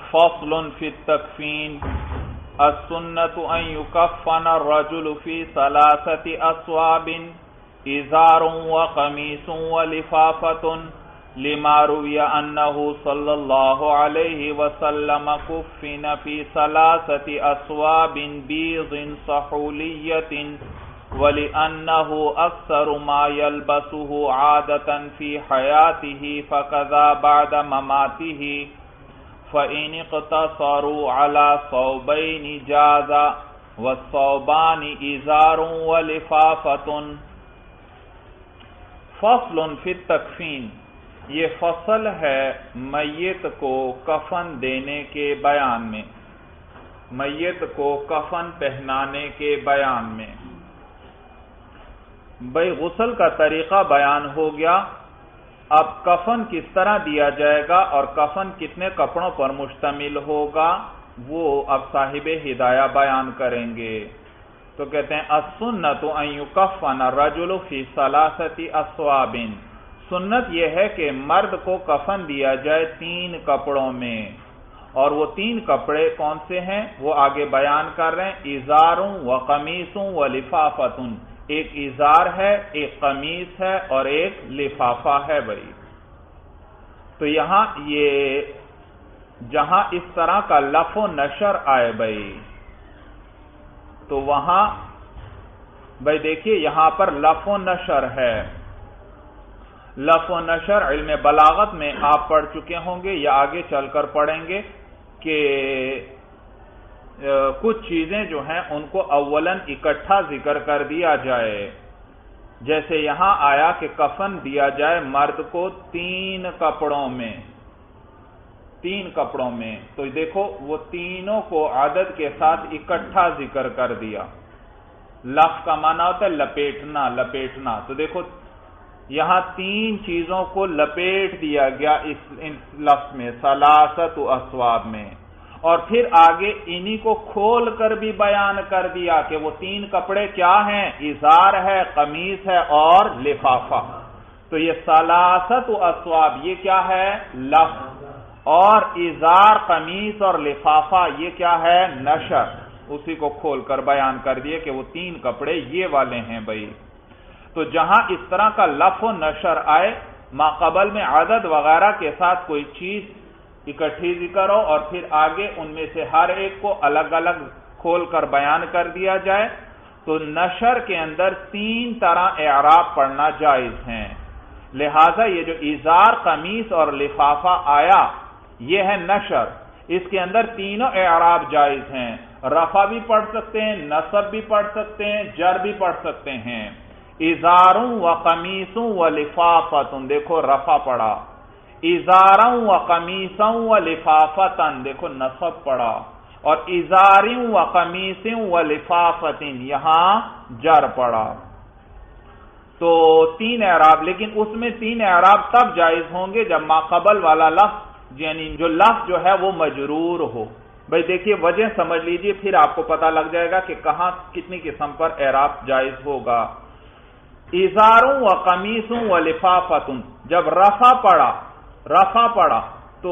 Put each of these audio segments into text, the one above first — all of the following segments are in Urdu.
فصل فی التکفین السنة ان یکفن الرجل فی ثلاثة اصواب ازار وقمیص ولفافۃ لما روی انہ صلی اللہ علیہ وسلم کفن فی ثلاثة اصواب بیض صحولیۃ وَلِأَنَّهُ أَكْثَرُ مَا يَلْبَسُهُ عَادَةً فِي حَيَاتِهِ فَكَذَا بَعْدَ مَمَاتِهِ فَإِنِ اقْتَصَرُوا عَلَى ثَوْبَيْنِ جَازَ وَالثَّوْبَانِ إِزَارٌ وَلِفَافَةٌ فَصْلٌ فِي التَّكْفِينِ یہ فصل ہے میت کو کفن دینے کے بیان میں، میت کو کفن پہنانے کے بیان میں۔ بھئی غسل کا طریقہ بیان ہو گیا، اب کفن کس طرح دیا جائے گا اور کفن کتنے کپڑوں پر مشتمل ہوگا وہ اب صاحب ہدایہ بیان کریں گے۔ تو کہتے ہیں السنۃ ان یکفن الرجل فی ثلاثۃ اصواب، سنت یہ ہے کہ مرد کو کفن دیا جائے 3 کپڑوں میں، اور وہ 3 کپڑے کون سے ہیں وہ آگے بیان کر رہے ہیں۔ ازار و قمیص و لفافۃ، ایک ازار ہے، ایک قمیص ہے اور ایک لفافہ ہے۔ بھائی تو یہاں یہ جہاں اس طرح کا لف و نشر آئے بھائی، تو وہاں بھائی دیکھیے یہاں پر لف و نشر ہے۔ لف و نشر علم بلاغت میں آپ پڑھ چکے ہوں گے یا آگے چل کر پڑھیں گے کہ کچھ چیزیں جو ہیں ان کو اولاً اکٹھا ذکر کر دیا جائے، جیسے یہاں آیا کہ کفن دیا جائے مرد کو 3 کپڑوں میں، 3 کپڑوں میں، تو دیکھو وہ تینوں کو عدد کے ساتھ اکٹھا ذکر کر دیا۔ لف کا معنی ہوتا ہے لپیٹنا، لپیٹنا، تو دیکھو یہاں 3 چیزوں کو لپیٹ دیا گیا اس لفظ میں، ثلاثۃ اصواب میں، اور پھر آگے انہی کو کھول کر بھی بیان کر دیا کہ وہ 3 کپڑے کیا ہیں، ازار ہے، قمیص ہے اور لفافہ۔ تو یہ ثلاثۃ اصواب یہ کیا ہے، لفظ، اور ازار، قمیص اور لفافہ یہ کیا ہے، نشر، اسی کو کھول کر بیان کر دیے کہ وہ 3 کپڑے یہ والے ہیں بھائی۔ تو جہاں اس طرح کا لف و نشر آئے، ما قبل میں عدد وغیرہ کے ساتھ کوئی چیز اکٹھی ذکر ہو اور پھر آگے ان میں سے ہر ایک کو الگ الگ کھول کر بیان کر دیا جائے، تو نشر کے اندر 3 طرح اعراب پڑھنا جائز ہیں۔ لہذا یہ جو ازار، قمیص اور لفافہ آیا یہ ہے نشر، اس کے اندر تینوں اعراب جائز ہیں، رفع بھی پڑھ سکتے ہیں، نصب بھی پڑھ سکتے ہیں، جر بھی پڑھ سکتے ہیں۔ ازاروں و قمیصوں و لفافتن، دیکھو رفع پڑا، ازاروں و قمیصوں و لفافتن، دیکھو نصب پڑا، اور ازاروں و قمیصوں و لفافتن یہاں جر پڑا۔ تو 3 اعراب، لیکن اس میں 3 اعراب تب جائز ہوں گے جب ما قبل والا لفظ یعنی جو لفظ جو ہے وہ مجرور ہو۔ بھائی دیکھیے وجہ سمجھ لیجئے، پھر آپ کو پتہ لگ جائے گا کہ کہاں کتنی قسم پر اعراب جائز ہوگا۔ ازاروں و قمیصوں و لفافتن، جب رفع پڑا تو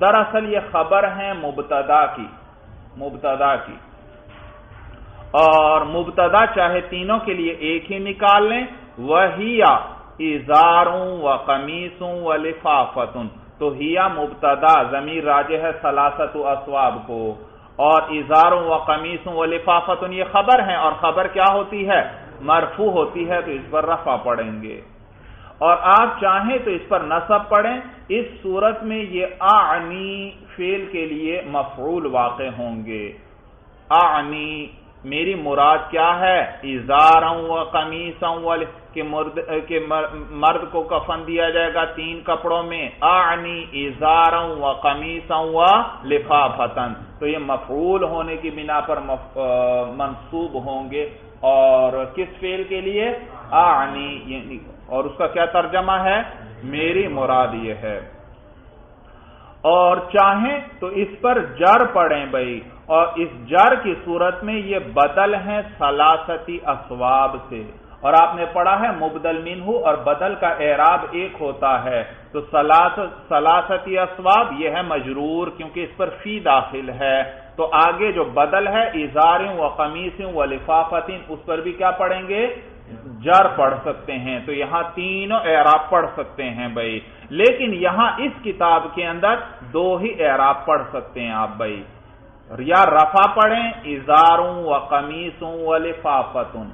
دراصل یہ خبر ہیں مبتدا کی، اور مبتدا چاہے تینوں کے لیے ایک ہی نکال لیں، وہی ازاروں و قمیصوں و لفافتن، تو ہیا مبتدا ضمیر راجع ہے ثلاثۃ اصواب کو، اور ازاروں و قمیصوں و لفافتن یہ خبر ہیں، اور خبر کیا ہوتی ہے، مرفوع ہوتی ہے، تو اس پر رفع پڑھیں گے، اور آپ چاہیں تو اس پر نصب پڑھیں۔ اس صورت میں یہ اعنی فعل کے لیے مفعول واقع ہوں گے۔ اعنی میری مراد کیا ہے، ازاروں و قمیصوں کہ مرد کو کفن دیا جائے گا 3 کپڑوں میں، اعنی ازاروں و قمیصوں و لفافتن، تو یہ مفعول ہونے کی بنا پر منصوب ہوں گے، اور کس فعل کے لیے، اعنی، یعنی، اور اس کا کیا ترجمہ ہے، میری مراد یہ ہے۔ اور چاہیں تو اس پر جر پڑھیں بھائی، اور اس جر کی صورت میں یہ بدل ہیں ثلاثتی اسواب سے، اور آپ نے پڑھا ہے مبدل منہ اور بدل کا اعراب ایک ہوتا ہے، تو ثلاثتی اسواب یہ ہے مجرور کیونکہ اس پر فی داخل ہے، تو آگے جو بدل ہے ازار و قمیص و لفافت اس پر بھی کیا پڑھیں گے؟ جر پڑھ سکتے ہیں، تو یہاں تینوں اعراب پڑھ سکتے ہیں بھائی، لیکن یہاں اس کتاب کے اندر دو ہی اعراب پڑھ سکتے ہیں آپ بھائی، یا رفع پڑھیں ازاروں و قمیصوں و لفافتن،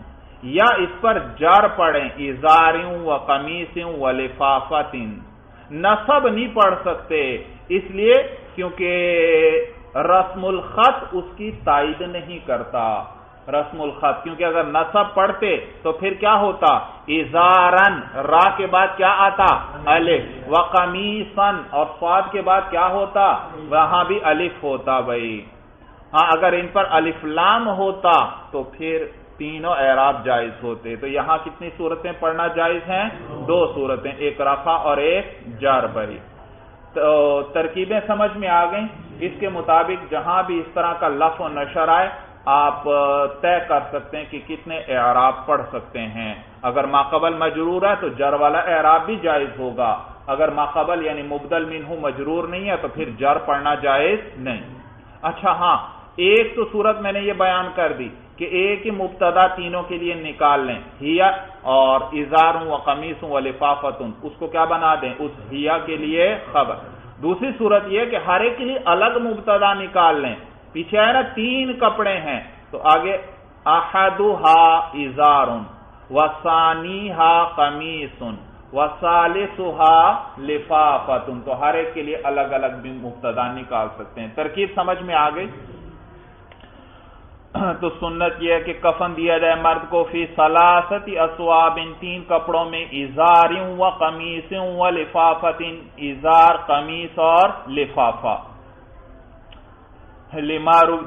یا اس پر جر پڑھیں ازاروں و قمیصوں و لفافتن۔ نصب نہیں پڑھ سکتے اس لیے کیونکہ رسم الخط اس کی تائید نہیں کرتا، رسم الخط، کیونکہ اگر نصب پڑھتے تو پھر کیا ہوتا؟ ازارن، را کے بعد کیا آتا؟ الف، وقمیصن اور صاد کے بعد کیا ہوتا؟ وہاں بھی الف ہوتا بھائی۔ ہاں اگر ان پر الف لام ہوتا تو پھر تینوں اعراب جائز ہوتے، تو یہاں کتنی صورتیں پڑھنا جائز ہیں؟ دو صورتیں، ایک رفع اور ایک جر بھائی۔ تو ترکیبیں سمجھ میں آ گئیں، اس کے مطابق جہاں بھی اس طرح کا لفظ و نشر آئے آپ طے کر سکتے ہیں کہ کتنے اعراب پڑھ سکتے ہیں۔ اگر ماقبل مجرور ہے تو جر والا اعراب بھی جائز ہوگا، اگر ماقبل یعنی مبدل منہ مجرور نہیں ہے تو پھر جر پڑھنا جائز نہیں۔ اچھا ہاں، ایک تو صورت میں نے یہ بیان کر دی کہ ایک ہی مبتدا تینوں کے لیے نکال لیں، ہیا اور ازار و قمیص و لفافتن، اس کو کیا بنا دیں؟ اس ہیا کے لیے خبر۔ دوسری صورت یہ کہ ہر ایک کے لیے الگ مبتدا نکال لیں، پیچھے ہے نا تین کپڑے ہیں تو آگے احدھا ازار وثانیھا قمیص وثالثھا لفافۃ، تو ہر ایک کے لیے الگ الگ بھی مبتدا نکال سکتے ہیں۔ ترکیب سمجھ میں آ گئی؟ تو سنت یہ ہے کہ کفن دیا جائے مرد کو فی ثلاثت اسواب، تین کپڑوں میں، ازار و قمیص و لفافۃ، ازار قمیص اور لفافہ۔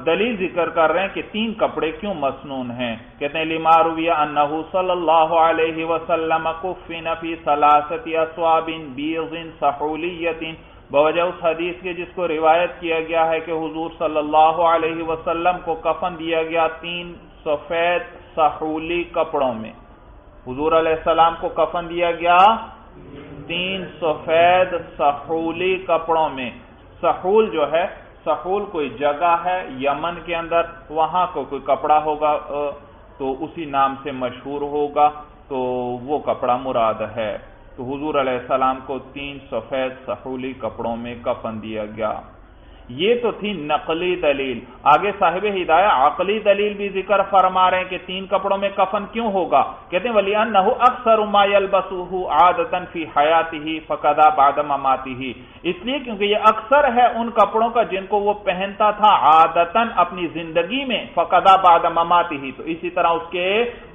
دلیل ذکر کر رہے ہیں کہ تین کپڑے کیوں مسنون ہیں، کہتے ہیں لما روی انہ صلی اللہ علیہ وسلم کفن فی ثلاثت اسواب بیض سحولیت، بوجہ اس حدیث کے جس کو روایت کیا گیا ہے کہ حضور صلی اللہ علیہ وسلم کو کفن دیا گیا تین سفید سحولی کپڑوں میں، حضور علیہ السلام کو کفن دیا گیا تین سفید سحولی کپڑوں میں۔ سحول جو ہے، سحول کوئی جگہ ہے یمن کے اندر، وہاں کو کوئی کپڑا ہوگا تو اسی نام سے مشہور ہوگا، تو وہ کپڑا مراد ہے۔ تو حضور علیہ السلام کو تین سفید سحولی کپڑوں میں کفن دیا گیا۔ یہ تو تھی نقلی دلیل، آگے صاحب ہدایہ عقلی دلیل بھی ذکر فرما رہے ہیں کہ تین کپڑوں میں کفن کیوں ہوگا، کہتے ہیں وَلِأَنَّهُ أَكْثَرُ مَا يَلْبَسُهُ عَادَةً فِي حَيَاتِهِ فَكَذَا بَعْدَ مَمَاتِهِ، اس لیے کیونکہ یہ اکثر ہے ان کپڑوں کا جن کو وہ پہنتا تھا عادتاً اپنی زندگی میں، فَكَذَا بَعْدَ مَمَاتِهِ، تو اسی طرح اس کے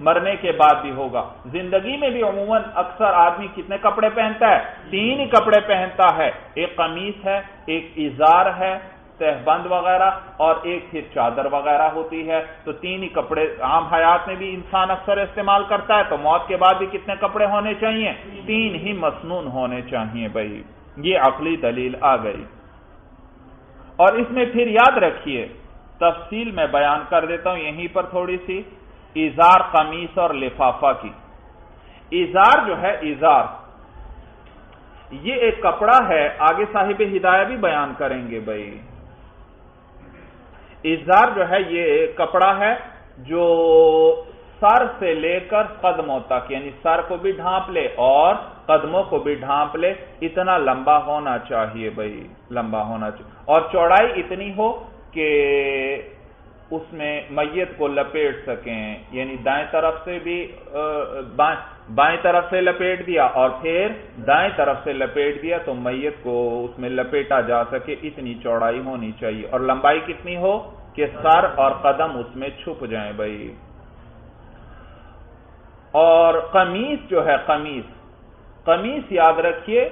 مرنے کے بعد بھی ہوگا۔ زندگی میں بھی عموماً اکثر آدمی کتنے کپڑے پہنتا ہے؟ تین ہی کپڑے پہنتا ہے، ایک قمیص ہے، ایک ازار ہے تہبند وغیرہ، اور ایک پھر چادر وغیرہ ہوتی ہے، تو تین ہی کپڑے عام حیات میں بھی انسان اکثر استعمال کرتا ہے، تو موت کے بعد بھی کتنے کپڑے ہونے چاہیے؟ تین ہی مسنون ہونے چاہیے بھائی۔ یہ عقلی دلیل آ گئی، اور اس میں پھر یاد رکھیے تفصیل میں بیان کر دیتا ہوں یہیں پر تھوڑی سی، ازار قمیص اور لفافہ کی۔ ازار جو ہے، ازار یہ ایک کپڑا ہے، آگے صاحب ہدایہ بھی بیان کریں گے بھائی۔ ازار جو ہے یہ کپڑا ہے جو سر سے لے کر قدموں تک، یعنی سر کو بھی ڈھانپ لے اور قدموں کو بھی ڈھانپ لے، اتنا لمبا ہونا چاہیے بھائی، لمبا ہونا چاہیے، اور چوڑائی اتنی ہو کہ اس میں میت کو لپیٹ سکیں، یعنی دائیں طرف سے بھی بائیں طرف سے لپیٹ دیا اور پھر دائیں طرف سے لپیٹ دیا تو میت کو اس میں لپیٹا جا سکے، اتنی چوڑائی ہونی چاہیے، اور لمبائی کتنی ہو کہ سر اور قدم اس میں چھپ جائیں بھائی۔ اور قمیص جو ہے، قمیص یاد رکھیے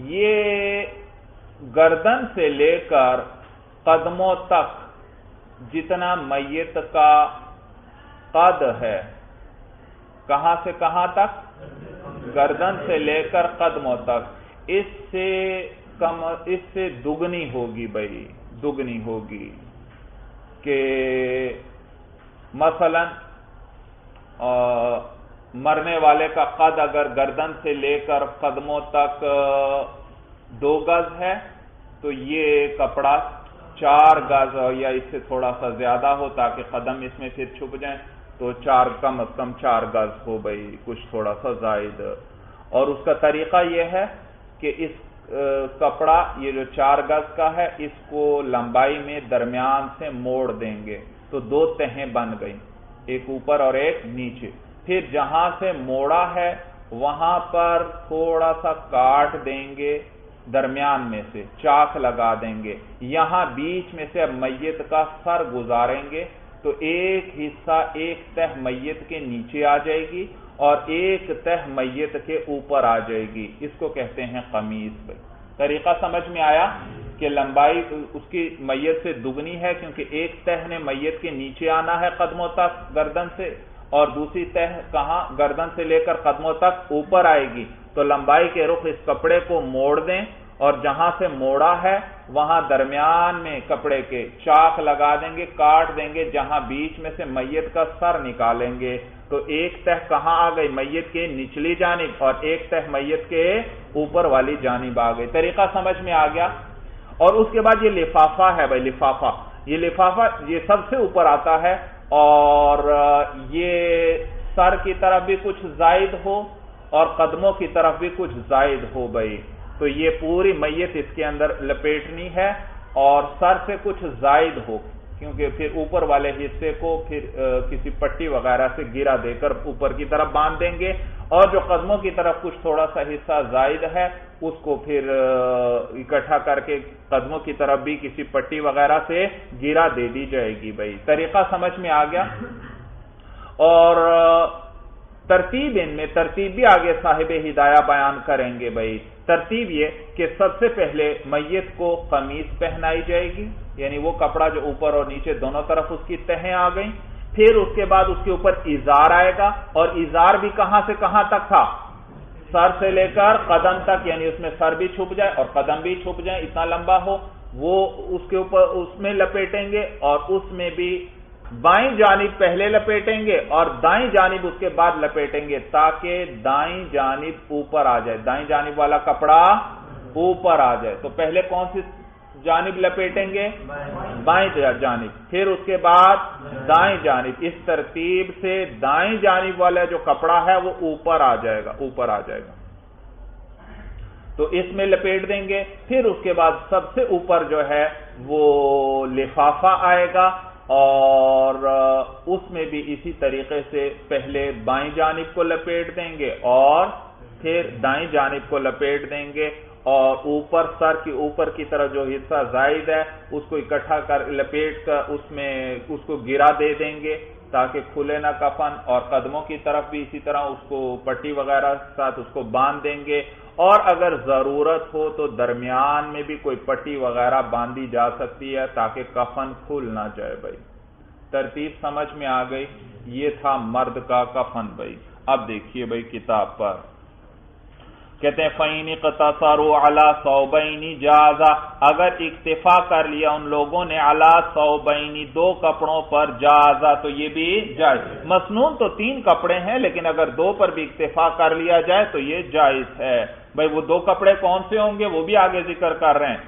یہ گردن سے لے کر قدموں تک جتنا میت کا قد ہے، کہاں سے کہاں تک؟ گردن سے لے کر قدموں تک، اس سے دگنی ہوگی بھائی، دگنی ہوگی کہ مثلا مرنے والے کا قد اگر گردن سے لے کر قدموں تک 2 گز ہے تو یہ کپڑا 4 گز یا اس سے تھوڑا سا زیادہ ہو تاکہ قدم اس میں پھر چھپ جائیں، تو 4 کم از کم 4 گز ہو بھائی، کچھ تھوڑا سا زائد۔ اور اس کا طریقہ یہ ہے کہ اس کپڑا یہ جو 4 گز کا ہے اس کو لمبائی میں درمیان سے موڑ دیں گے تو 2 تہیں بن گئی، ایک اوپر اور ایک نیچے۔ پھر جہاں سے موڑا ہے وہاں پر تھوڑا سا کاٹ دیں گے، درمیان میں سے چاک لگا دیں گے، یہاں بیچ میں سے اب میت کا سر گزاریں گے تو ایک حصہ ایک تہ میت کے نیچے آ جائے گی اور ایک تہ میت کے اوپر آ جائے گی، اس کو کہتے ہیں قمیص۔ بھائی طریقہ سمجھ میں آیا کہ لمبائی اس کی میت سے دگنی ہے کیونکہ ایک تہ نے میت کے نیچے آنا ہے قدموں تک گردن سے، اور دوسری تہ کہاں گردن سے لے کر قدموں تک اوپر آئے گی، تو لمبائی کے رخ اس کپڑے کو موڑ دیں اور جہاں سے موڑا ہے وہاں درمیان میں کپڑے کے چاک لگا دیں گے، کاٹ دیں گے، جہاں بیچ میں سے میت کا سر نکالیں گے تو ایک تہ کہاں آ گئی، میت کے نچلی جانب، اور ایک تہ میت کے اوپر والی جانب آ گئی۔ طریقہ سمجھ میں آ گیا۔ اور اس کے بعد یہ لفافہ ہے بھائی، لفافہ یہ سب سے اوپر آتا ہے اور یہ سر کی طرف بھی کچھ زائد ہو اور قدموں کی طرف بھی کچھ زائد ہو بھائی، تو یہ پوری میت اس کے اندر لپیٹنی ہے اور سر سے کچھ زائد ہو، کیونکہ پھر اوپر والے حصے کو پھر کسی پٹی وغیرہ سے گرا دے کر اوپر کی طرف باندھ دیں گے، اور جو قدموں کی طرف کچھ تھوڑا سا حصہ زائد ہے اس کو پھر اکٹھا کر کے قدموں کی طرف بھی کسی پٹی وغیرہ سے گرا دے دی جائے گی بھائی۔ طریقہ سمجھ میں آ گیا۔ اور ترتیب ان میں ترتیب بھی آگے صاحب ہدایہ بیان کریں گے بھائی۔ ترتیب یہ کہ سب سے پہلے میت کو قمیص پہنائی جائے گی، یعنی وہ کپڑا جو اوپر اور نیچے دونوں طرف اس کی تہیں آ گئیں، پھر اس کے بعد اس کے اوپر ازار آئے گا، اور ازار بھی کہاں سے کہاں تک تھا، سر سے لے کر قدم تک، یعنی اس میں سر بھی چھپ جائے اور قدم بھی چھپ جائے، اتنا لمبا ہو، وہ اس کے اوپر اس میں لپیٹیں گے، اور اس میں بھی بائیں جانب پہلے لپیٹیں گے اور دائیں جانب اس کے بعد لپیٹیں گے تاکہ دائیں جانب اوپر آ جائے، دائیں جانب والا کپڑا اوپر آ جائے۔ تو پہلے کون سی جانب لپیٹیں گے؟ بائیں جانب، پھر اس کے بعد دائیں جانب، اس ترتیب سے دائیں جانب والا جو کپڑا ہے وہ اوپر آ جائے گا، تو اس میں لپیٹ دیں گے۔ پھر اس کے بعد سب سے اوپر جو ہے وہ لفافہ آئے گا، اور اس میں بھی اسی طریقے سے پہلے بائیں جانب کو لپیٹ دیں گے اور پھر دائیں جانب کو لپیٹ دیں گے، اور اوپر سر کی اوپر کی طرف جو حصہ زائد ہے اس کو اکٹھا کر لپیٹ کر اس کو گرا دے دیں گے تاکہ کھلے نہ کفن، اور قدموں کی طرف بھی اسی طرح اس کو پٹی وغیرہ ساتھ اس کو باندھ دیں گے، اور اگر ضرورت ہو تو درمیان میں بھی کوئی پٹی وغیرہ باندھی جا سکتی ہے تاکہ کفن کھل نہ جائے بھائی۔ ترتیب سمجھ میں آ گئی۔ یہ تھا مرد کا کفن بھائی۔ اب دیکھیے بھائی کتاب پر کہتے ہیں فَإِنِ اقْتَصَرُوا عَلَى ثَوْبَيْنِ جَازَ، اگر اکتفا کر لیا ان لوگوں نے عَلَى ثَوْبَيْنِ 2 کپڑوں پر، جَازَ تو یہ بھی جائز۔ مسنون تو 3 کپڑے ہیں لیکن اگر 2 پر بھی اکتفا کر لیا جائے تو یہ جائز ہے بھائی۔ وہ 2 کپڑے کون سے ہوں گے وہ بھی آگے ذکر کر رہے ہیں۔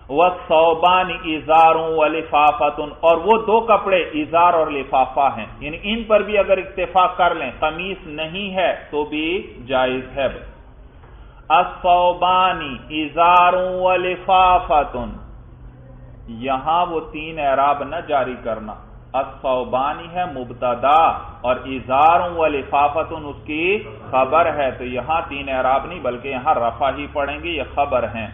وَالثَّوْبَانِ إِزَارٌ وَلِفَافَةٌ، اور وہ 2 کپڑے ازار اور لفافہ ہیں، یعنی ان پر بھی اگر اکتفا کر لیں، قمیص نہیں ہے تو بھی جائز ہے بھائی۔ الثوبان ازار ولفافۃ، یہاں وہ 3 اعراب نہ جاری کرنا، الثوبانی ہے مبتدا اور ازار ولفافۃ اس کی خبر ہے، تو یہاں 3 اعراب نہیں بلکہ یہاں رفع ہی پڑیں گے، یہ خبر ہیں۔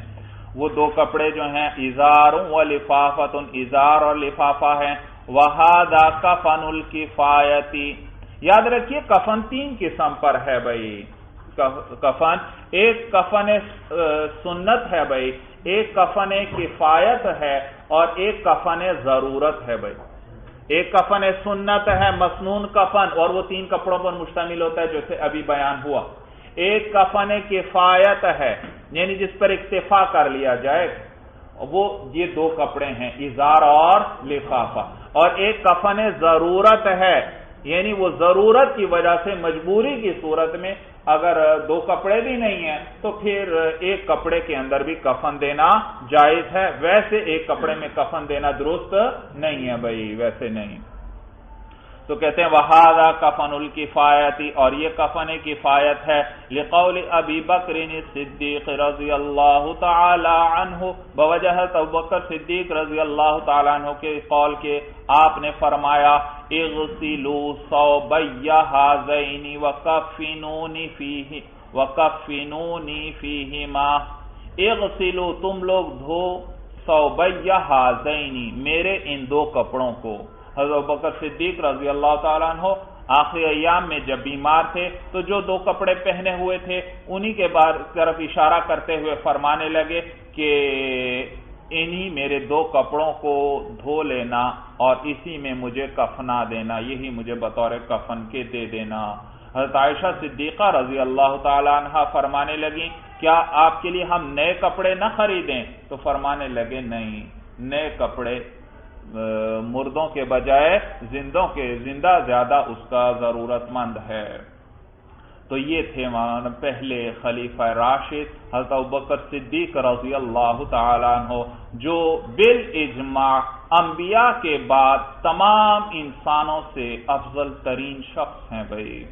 وہ 2 کپڑے جو ہیں ازار ولفافۃ، ازار اور لفافہ ہیں۔ وہذا کفن الکفایۃ، یاد رکھیے کفن 3 قسم پر ہے بھائی۔ کفن ایک کفن سنت ہے بھائی، ایک کفن کفایت ہے، اور ایک کفن ضرورت ہے بھائی۔ ایک کفن سنت ہے مسنون کفن، اور وہ 3 کپڑوں پر مشتمل ہوتا ہے جیسے ابھی بیان ہوا۔ ایک کفن کفایت ہے یعنی جس پر اکتفا کر لیا جائے، وہ یہ 2 کپڑے ہیں ازار اور لفافہ۔ اور ایک کفن ضرورت ہے یعنی وہ ضرورت کی وجہ سے مجبوری کی صورت میں اگر 2 کپڑے بھی نہیں ہیں تو پھر ایک کپڑے کے اندر بھی کفن دینا جائز ہے، ویسے ایک کپڑے میں کفن دینا درست نہیں ہے بھائی، ویسے نہیں۔ تو کہتے ہیں وہذا کفن الکفایتی، اور یہ کفن کفایت ہے، لقول ابی بکر صدیق رضی اللہ تعالی عنہ، بوجہ ابو بکر صدیق رضی اللہ تعالی عنہ کے قول کے آپ نے فرمایا اغسلوا ثوبی ہذین وکفنونی فیہما، اغسلوا تم لوگ دھو ثوبی ہذین میرے ان 2 کپڑوں کو۔ حضرت ابوبکر صدیق رضی اللہ تعالیٰ عنہ آخری ایام میں جب بیمار تھے تو جو 2 کپڑے پہنے ہوئے تھے انہی کے طرف اشارہ کرتے ہوئے فرمانے لگے کہ انہی میرے 2 کپڑوں کو دھو لینا اور اسی میں مجھے کفنا دینا، یہی مجھے بطور کفن کے دے دینا۔ حضرت عائشہ صدیقہ رضی اللہ تعالیٰ عنہ فرمانے لگیں کیا آپ کے لیے ہم نئے کپڑے نہ خریدیں؟ تو فرمانے لگے نہیں، نئے کپڑے مردوں کے بجائے زندہ زیادہ اس کا ضرورت مند ہے۔ تو یہ تھے پہلے خلیفہ راشد حضرت ابوبکر صدیق رضی اللہ تعالیٰ عنہ، جو بالاجماع انبیاء کے بعد تمام انسانوں سے افضل ترین شخص ہیں بھائی،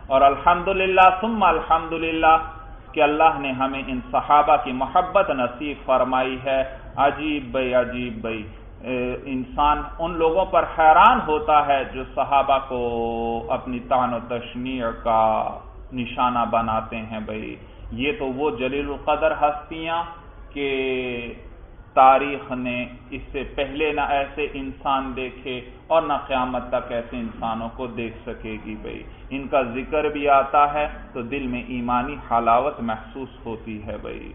اور الحمدللہ ثم الحمدللہ کہ اللہ نے ہمیں ان صحابہ کی محبت نصیب فرمائی ہے۔ عجیب بھائی انسان ان لوگوں پر حیران ہوتا ہے جو صحابہ کو اپنی طعن و تشنیع کا نشانہ بناتے ہیں بھائی۔ یہ تو وہ جلیل القدر ہستیاں کہ تاریخ نے اس سے پہلے نہ ایسے انسان دیکھے اور نہ قیامت تک ایسے انسانوں کو دیکھ سکے گی بھائی۔ ان کا ذکر بھی آتا ہے تو دل میں ایمانی حلاوت محسوس ہوتی ہے بھائی۔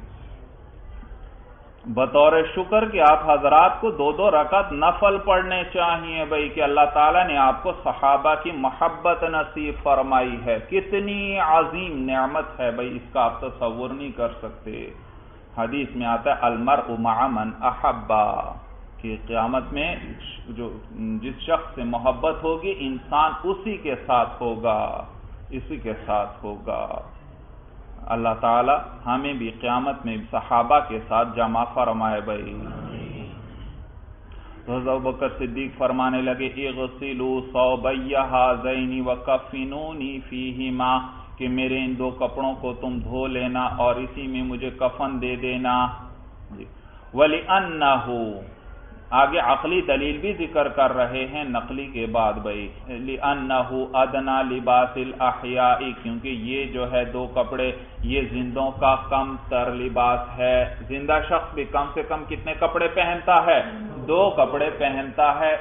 بطور شکر کہ آپ حضرات کو 2 رکعت نفل پڑھنے چاہیے بھائی کہ اللہ تعالیٰ نے آپ کو صحابہ کی محبت نصیب فرمائی ہے، کتنی عظیم نعمت ہے بھائی، اس کا آپ تصور نہیں کر سکتے۔ حدیث میں آتا ہے المرء مع من احبا، کہ قیامت میں جس شخص سے محبت ہوگی انسان اسی کے ساتھ ہوگا۔ اللہ تعالی ہمیں بھی قیامت میں صحابہ کے ساتھ جمع فرمائے بھائی۔ حضرت ابوبکر صدیق فرمانے لگے اغسلوا ثوبی ہذین وکفنونی فیہما، کہ میرے ان 2 کپڑوں کو تم دھو لینا اور اسی میں مجھے کفن دے دینا۔ وَلِأَنَّهُ آگے عقلی دلیل بھی ذکر کر رہے ہیں نقلی کے بعد بھائی، لِأَنَّهُ أَدْنَى لِبَاسِ الْأَحْيَاءِ، کیونکہ یہ جو ہے 2 کپڑے یہ زندوں کا کم تر لباس ہے۔ زندہ شخص بھی کم سے کم کتنے کپڑے پہنتا ہے؟ 2 کپڑے پہنتا ہے،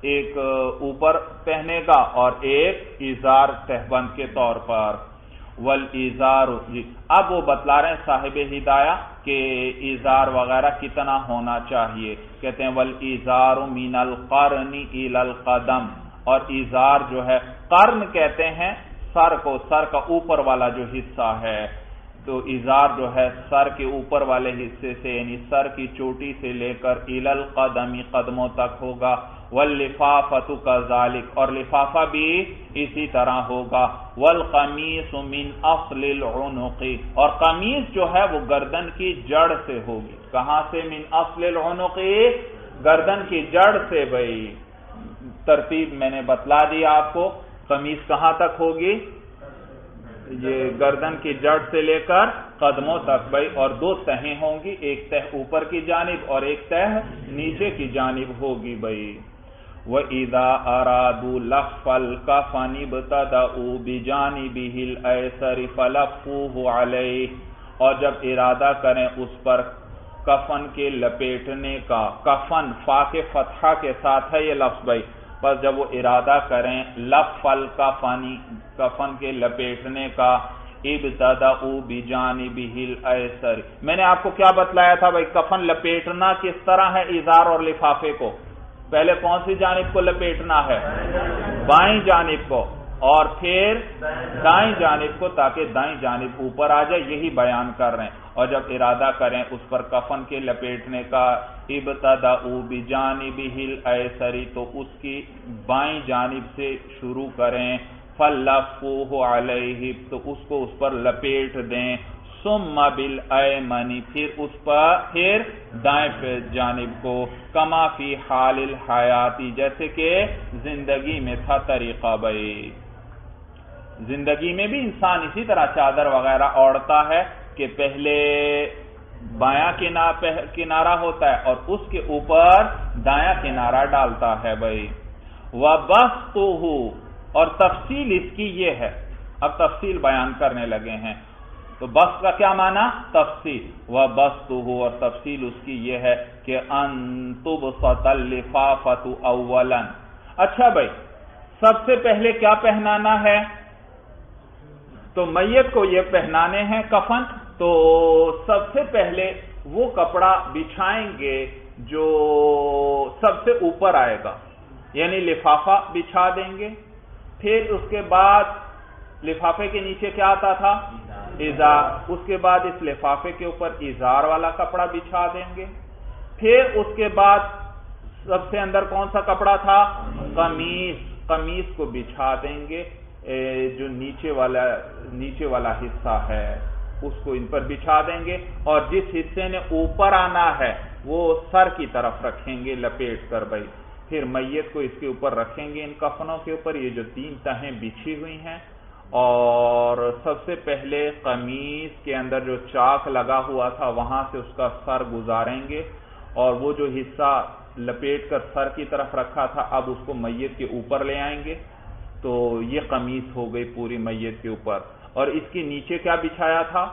ایک اوپر پہنے گا اور ایک ازار تہبند کے طور پر۔ والازار، اب وہ بتلا رہے ہیں صاحب ہدایہ کہ ازار وغیرہ کتنا ہونا چاہیے، کہتے ہیں والازار من القرن الى القدم، اور ازار جو ہے قرن کہتے ہیں سر کو، سر کا اوپر والا جو حصہ ہے، تو ازار جو ہے سر کے اوپر والے حصے سے یعنی سر کی چوٹی سے لے کر الى القدم قدموں تک ہوگا۔ واللفافۃ کذالک، اور لفافہ بھی اسی طرح ہوگا۔ والقمیص من اصل العنق، اور قمیص جو ہے وہ گردن کی جڑ سے ہوگی۔ کہاں سے؟ من اصل العنق، گردن کی جڑ سے بھائی۔ ترتیب میں نے بتلا دی آپ کو، قمیص کہاں تک ہوگی؟ یہ گردن کی جڑ سے لے کر قدموں تک بھائی، اور 2 تہیں ہوں گی، ایک تہ اوپر کی جانب اور ایک تہ نیچے کی جانب ہوگی بھائی۔ وَإِذَا أَرَادُوا لَفَّ الْكَفَنِ ابْتَدَأُوا بِجَانِبِهِ الْأَيْسَرِ فَلَفُّوهُ عَلَيْهِ، اور جب ارادہ کریں اس پر کفن کے لپیٹنے کا، کفن فا کے فتحہ کے ساتھ ہے یہ لفظ بھائی، بس جب وہ ارادہ کریں لف الکفن، کفن کے لپیٹنے کا، ابتدأوا بجانبہ الایسر، میں نے آپ کو کیا بتلایا تھا بھائی کفن لپیٹنا کس طرح ہے ازار اور لفافے کو؟ پہلے کون سی جانب کو لپیٹنا ہے؟ بائیں جانب کو، اور پھر دائیں جانب کو، تاکہ دائیں جانب اوپر آ جائے، یہی بیان کر رہے ہیں۔ اور جب ارادہ کریں اس پر کفن کے لپیٹنے کا ابتدأوا بجانبہ الایسری، تو اس کی بائیں جانب سے شروع کریں، فلفوہ علیہ، تو اس کو اس پر لپیٹ دیں، ثم بالایمن، پھر دائیں جانب کو، کما فی حال الحیاتی، جیسے کہ زندگی میں تھا طریقہ بھائی۔ زندگی میں بھی انسان اسی طرح چادر وغیرہ اوڑھتا ہے کہ پہلے بایاں کنارہ ہوتا ہے اور اس کے اوپر دایاں کنارہ ڈالتا ہے بھائی۔ وَبَسْطُهُ، اور تفصیل اس کی یہ ہے، اب تفصیل بیان کرنے لگے ہیں۔ تو بسط کا کیا معنی؟ تفصیل۔ وَبَسْطُهُ، اور تفصیل اس کی یہ ہے کہ أَن تُبْسَطَ اللِّفَافَةُ أَوَّلًا۔ اچھا بھائی، سب سے پہلے کیا پہنانا ہے؟ تو میت کو یہ پہنانے ہیں کفن، تو سب سے پہلے وہ کپڑا بچھائیں گے جو سب سے اوپر آئے گا، یعنی لفافہ بچھا دیں گے۔ پھر اس کے بعد لفافے کے نیچے کیا آتا تھا؟ ازار۔ اس کے بعد اس لفافے کے اوپر ازار والا کپڑا بچھا دیں گے۔ پھر اس کے بعد سب سے اندر کون سا کپڑا تھا؟ قمیص۔ قمیص کو بچھا دیں گے، جو نیچے والا حصہ ہے اس کو ان پر بچھا دیں گے، اور جس حصے نے اوپر آنا ہے وہ سر کی طرف رکھیں گے لپیٹ کر بھائی۔ پھر میت کو اس کے اوپر رکھیں گے، ان کفنوں کے اوپر یہ جو 3 تہیں بچھی ہوئی ہیں، اور سب سے پہلے قمیص کے اندر جو چاک لگا ہوا تھا وہاں سے اس کا سر گزاریں گے، اور وہ جو حصہ لپیٹ کر سر کی طرف رکھا تھا اب اس کو میت کے اوپر لے آئیں گے۔ تو یہ قمیص ہو گئی پوری میت کے اوپر، اور اس کے نیچے کیا بچھایا تھا؟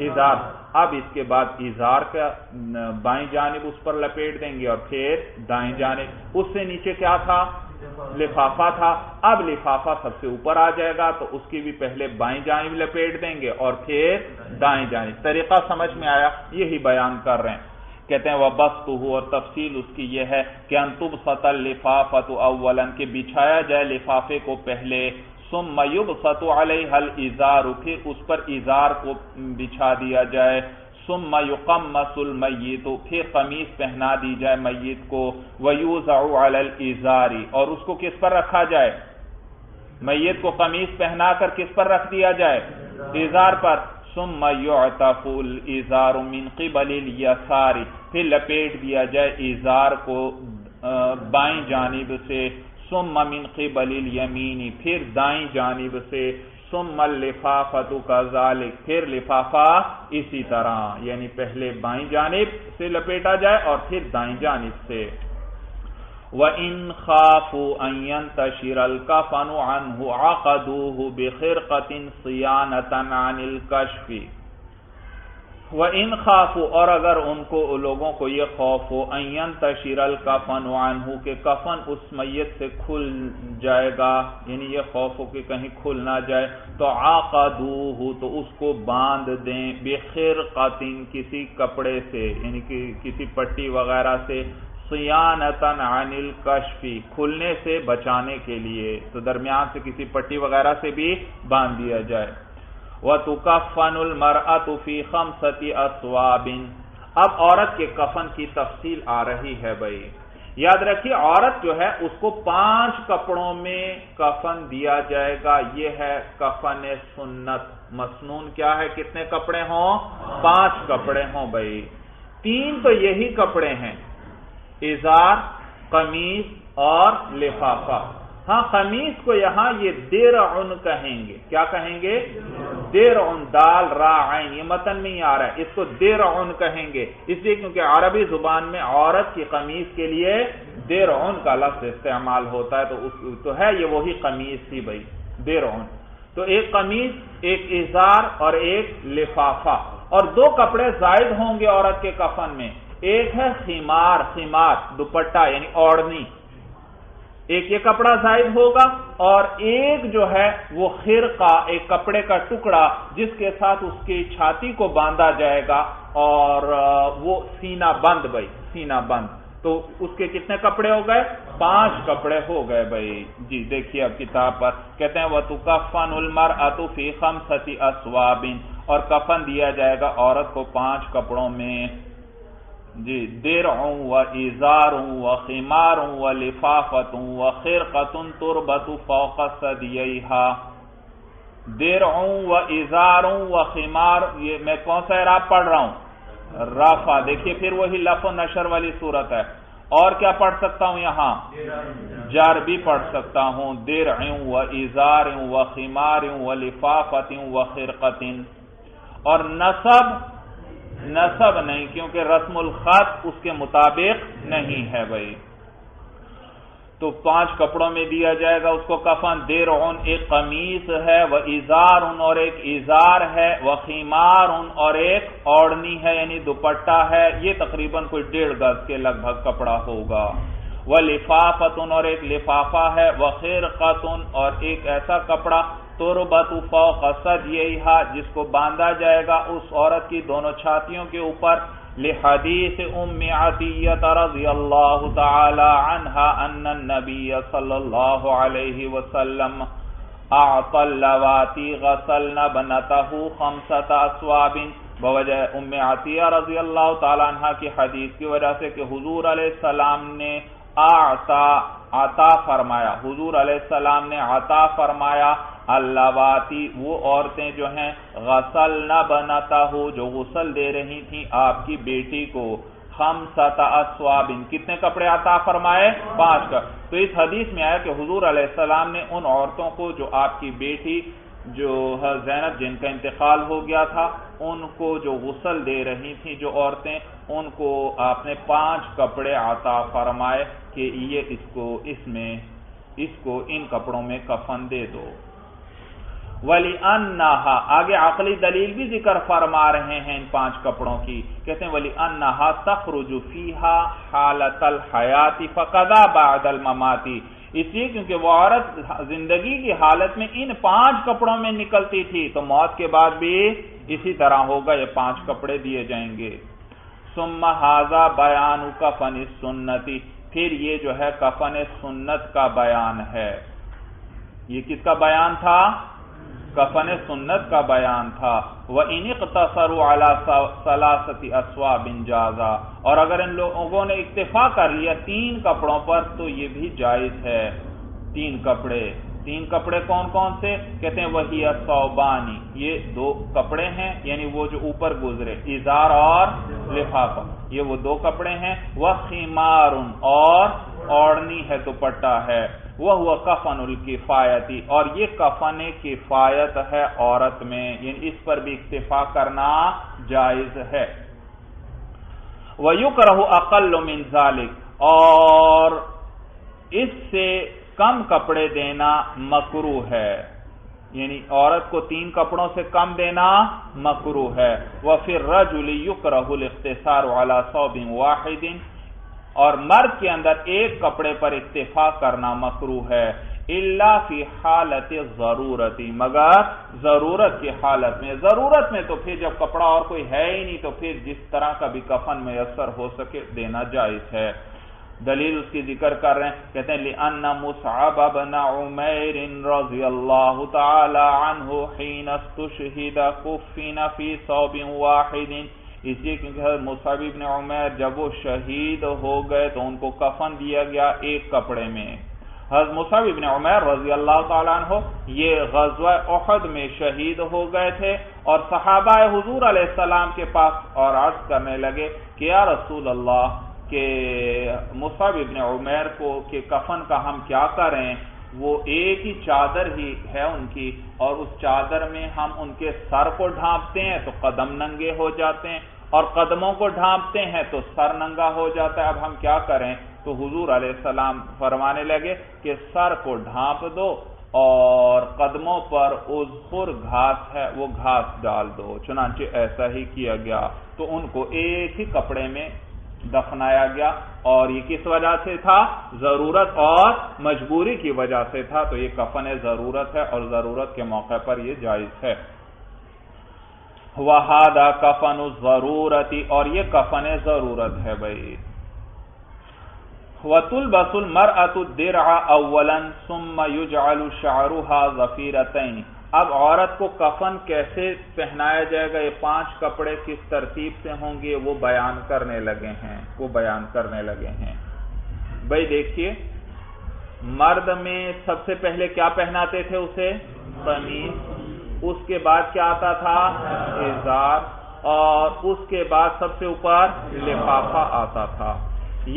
ازار۔ اب اس کے بعد ازار کا بائیں جانب اس پر لپیٹ دیں گے، اور پھر دائیں جانب، اس سے نیچے کیا تھا؟ لفافہ تھا۔ اب لفافہ سب سے اوپر آ جائے گا تو اس کی بھی پہلے بائیں جانب لپیٹ دیں گے اور پھر دائیں جانب۔ طریقہ سمجھ میں آیا؟ یہی بیان کر رہے ہیں۔ کہتے ہیں وَبَسْطُهُ، اور تفصیل اس کی یہ ہے کہ أَن تُبْسَطَ اللِّفَافَةُ أَوَّلًا، کہ بچھایا جائے لفافے کو پہلے، ثُمَّ يُبْسَطُ عَلَيْهَا الْإِزَارُ، پھر اس پر ازار کو بچھا دیا جائے، ثُمَّ يُقَمَّسُ الْمَيِّتُ، پھر قمیص پہنا دی جائے میت کو، وَيُوزَعُ عَلَى الْإِزَارِ، اور اس کو کس پر رکھا جائے؟ میت کو قمیص پہنا کر کس پر رکھ دیا جائے؟ ازار پر۔ ثم يعطف الازار من قبل اليسار، پھر لپیٹ دیا جائے ازار کو بائیں جانب سے، ثم من قبل الیمین، پھر دائیں جانب سے، ثم اللفافۃ كذلك، پھر لفافہ اسی طرح، یعنی پہلے بائیں جانب سے لپیٹا جائے اور پھر دائیں جانب سے۔ وَإِنْ خَافُوا أَنْ يَنْتَشِرَ الْكَفَنُ عَنْهُ عَقَدُوهُ بِخِرْقَةٍ صِيَانَةً عَنِ الْكَشْفِ۔ وَإِنْ خَافُوا، اور اگر ان کو لوگوں کو یہ خوف ہو، أَنْ يَنْتَشِرَ الْكَفَنُ عَنْهُ، کہ کفن اس میت سے کھل جائے گا، یعنی یہ خوف ہو کہ کہیں کھل نہ جائے، تو عَقَدُوهُ، تو اس کو باندھ دیں، بِخِرْقَةٍ، کسی کپڑے سے، یعنی کہ کسی پٹی وغیرہ سے، صیانتاً عن الکشف، کھلنے سے بچانے کے لیے، تو درمیان سے کسی پٹی وغیرہ سے بھی باندھ دیا جائے۔ وَتُكَفَّنُ الْمَرْأَةُ فِي خَمْسَةِ أَثْوَابٍ، اب عورت کے کفن کی تفصیل آ رہی ہے بھائی۔ یاد رکھیے عورت جو ہے اس کو 5 کپڑوں میں کفن دیا جائے گا، یہ ہے کفن سنت۔ مسنون کیا ہے؟ کتنے کپڑے ہوں؟ 5 کپڑے ہوں بھائی۔ 3 تو یہی کپڑے ہیں، ازار، قمیص اور لفافہ۔ ہاں، قمیص کو یہاں یہ درعن کہیں گے۔ کیا کہیں گے؟ درعن، دال را عین، یہ متن میں ہی آ رہا ہے، اس کو درعن کہیں گے، اس لیے کیونکہ عربی زبان میں عورت کی قمیص کے لیے درعن کا لفظ استعمال ہوتا ہے، تو ہے یہ وہی قمیص تھی بھائی، درعن۔ تو ایک قمیص، ایک ازار اور ایک لفافہ، اور 2 کپڑے زائد ہوں گے عورت کے کفن میں۔ ایک ہے خمار، خمار دوپٹہ یعنی اوڑھنی، ایک یہ کپڑا زائد ہوگا، اور ایک جو ہے وہ خرقہ، ایک کپڑے کا ٹکڑا جس کے ساتھ اس کی چھاتی کو باندھا جائے گا، اور وہ سینہ بند بھائی، سینہ بند۔ تو اس کے کتنے کپڑے ہو گئے؟ 5 کپڑے ہو گئے بھائی۔ جی دیکھیے اب کتاب پر کہتے ہیں وَتُكَفَّنُ الْمَرْأَةُ فِي خَمْسَةِ أَثْوَابٍ، اور کفن دیا جائے گا عورت کو 5 کپڑوں میں۔ جی درع و ازار و خمار و لفافت و خرقت تربت فوق ثدییھا. درع و ازار و خمار، یہ میں کون سا اعراب پڑھ رہا ہوں؟ رفع. دیکھیے پھر وہی لف و نشر والی صورت ہے. اور کیا پڑھ سکتا ہوں یہاں؟ جر بھی پڑھ سکتا ہوں. درع و ازار و خمار و لفافت و خرقت. اور نصب نہیں، کیونکہ رسم الخط اس کے مطابق نہیں ہے بھائی. تو 5 کپڑوں میں دیا جائے گا اس کو کفن. درعن ایک قمیص ہے، و ازار اور ایک ازار ہے، و خمار اور ایک اوڑھنی ہے یعنی دوپٹہ ہے، یہ تقریباً کوئی 1.5 گز کے لگ بھگ کپڑا ہوگا. و لفافت اور ایک لفافہ ہے، و خرقت اور ایک ایسا کپڑا تربت فوق ثدییھا جس کو باندھا جائے گا اس عورت کی دونوں چھاتیوں کے اوپر. لحدیث ام عطیہ رضی اللہ تعالی عنہا ان النبی صلی اللہ علیہ وسلم اعطى اللواتی غسلن بنتہ 5 اثواب. بوجہ ام عطیہ رضی اللہ تعالی عنہا کی حدیث کی وجہ سے کہ حضور علیہ السلام نے عطا فرمایا، حضور علیہ السلام نے عطا فرمایا اللواتی وہ عورتیں جو ہیں غسلن بنتہ جو غسل دے رہی تھیں آپ کی بیٹی کو 5 اثواب. کتنے کپڑے عطا فرمائے؟ 5 کا. تو اس حدیث میں آیا کہ حضور علیہ السلام نے ان عورتوں کو جو آپ کی بیٹی جو زینب جن کا انتقال ہو گیا تھا ان کو جو غسل دے رہی تھیں جو عورتیں، ان کو آپ نے 5 کپڑے عطا فرمائے کہ یہ اس کو ان کپڑوں میں کفن دے دو. وَلِأَنَّهَا آگے عقلی دلیل بھی ذکر فرما رہے ہیں ان 5 کپڑوں کی. کہتے ہیں وَلِأَنَّهَا تَخْرُجُ فِيهَا حَالَةَ الْحَيَاةِ فَقَضَى بَعْدَ الْمَمَاتِ. اس لیے کیونکہ وہ عورت زندگی کی حالت میں ان 5 کپڑوں میں نکلتی تھی تو موت کے بعد بھی اسی طرح ہوگا، یہ 5 کپڑے دیے جائیں گے. ثُمَّ هَذَا بَيَانُ كَفَنِ السُّنَّةِ پھر یہ جو ہے کفن سنت کا بیان ہے. یہ کس کا بیان تھا؟ کفن سنت کا بیان تھا. وَإِنِ اقْتَصَرُوا عَلَى 3 اثواب جَازَ اور اگر ان لوگوں نے اکتفا کر لیا 3 کپڑوں پر تو یہ بھی جائز ہے. 3 کپڑے کون کون سے؟ کہتے ہیں وہی ثوبانی یہ 2 کپڑے ہیں یعنی وہ جو اوپر گزرے ازار اور لفافہ یہ وہ 2 کپڑے ہیں. وَخِمَارٌ اور اوڑھنی ہے دوپٹہ ہے. وہ کفن الکفایتی اور یہ کفن کفایت ہے عورت میں یعنی اس پر بھی اکتفا کرنا جائز ہے. وَيُكْرَهُ أَقَلُّ مِنْ ذَلِكَ اور اس سے کم کپڑے دینا مکروہ ہے یعنی عورت کو 3 کپڑوں سے کم دینا مکروہ ہے. وَفِي الرَّجُلِ يُكْرَهُ الْاقْتِصَارُ عَلَى ثَوْبٍ وَاحِدٍ اور مرد کے اندر ایک کپڑے پر اکتفا کرنا مکروہ ہے. الا فی حالت ضرورت مگر ضرورت کی حالت میں. ضرورت میں تو پھر جب کپڑا اور کوئی ہے ہی نہیں تو پھر جس طرح کا بھی کفن میسر ہو سکے دینا جائز ہے. دلیل اس کی ذکر کر رہے ہیں. کہتے ہیں لأن مصعب بن عمیر رضی اللہ تعالی عنہ حین استشہد کفن فی ثوب واحد اس لیے کیونکہ مصعب بن عمیر جب وہ شہید ہو گئے تو ان کو کفن دیا گیا 1 کپڑے میں. حضرت مصعب بن عمیر رضی اللہ تعالیٰ عنہ یہ غزوہ احد میں شہید ہو گئے تھے اور صحابہ حضور علیہ السلام کے پاس اور عرض کرنے لگے کہ یا رسول اللہ کہ مصعب بن عمیر کو کہ کفن کا ہم کیا کریں، وہ ایک ہی چادر ہی ہے ان کی اور اس چادر میں ہم ان کے سر کو ڈھانپتے ہیں تو قدم ننگے ہو جاتے ہیں اور قدموں کو ڈھانپتے ہیں تو سر ننگا ہو جاتا ہے، اب ہم کیا کریں؟ تو حضور علیہ السلام فرمانے لگے کہ سر کو ڈھانپ دو اور قدموں پر اذخر گھاس ہے وہ گھاس ڈال دو. چنانچہ ایسا ہی کیا گیا تو ان کو ایک ہی کپڑے میں دفنایا گیا اور یہ کس وجہ سے تھا؟ ضرورت اور مجبوری کی وجہ سے تھا. تو یہ کفن ضرورت ہے اور ضرورت کے موقع پر یہ جائز ہے. وَهَذَا کفن الضرورتی اور یہ کفن ضرورت ہے بھائی. وَتُلْبَسُ الْمَرْأَةُ الدِّرْعَ أَوَّلًا ثُمَّ يُجْعَلُ شَعْرُهَا ظَفِيرَتَيْنِ اب عورت کو کفن کیسے پہنایا جائے گا، یہ 5 کپڑے کس ترتیب سے ہوں گے، وہ بیان کرنے لگے ہیں بھائی دیکھیے، مرد میں سب سے پہلے کیا پہناتے تھے اسے، قمیص، اس کے بعد کیا آتا تھا، ازار، اور اس کے بعد سب سے اوپر لفافہ آتا تھا۔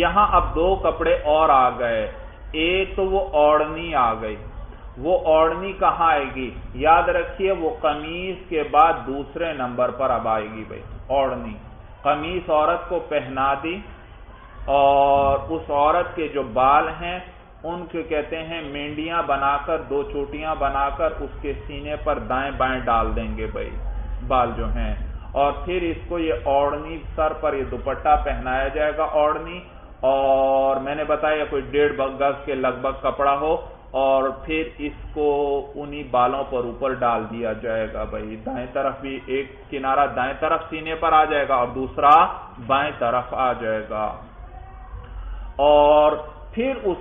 یہاں اب 2 کپڑے اور آ گئے، ایک تو وہ اوڑھنی آ گئی، وہ اوڑھنی کہاں آئے گی، یاد رکھیے وہ قمیص کے بعد دوسرے نمبر پر اب آئے گی بھائی اوڑھنی۔ قمیص عورت کو پہنا دی، اور اس عورت کے جو بال ہیں ان کے کہتے ہیں مینڈیاں بنا کر، 2 چوٹیاں بنا کر اس کے سینے پر دائیں بائیں ڈال دیں گے بھائی بال جو ہیں، اور پھر اس کو یہ اوڑھنی، سر پر یہ دوپٹہ پہنایا جائے گا اوڑھنی، اور میں نے بتایا کوئی 1.5 گز کے لگ بھگ کپڑا ہو، اور پھر اس کو انہی بالوں پر اوپر ڈال دیا جائے گا بھائی، دائیں طرف بھی ایک کنارہ دائیں طرف سینے پر آ جائے گا اور دوسرا بائیں طرف آ جائے گا، اور پھر اس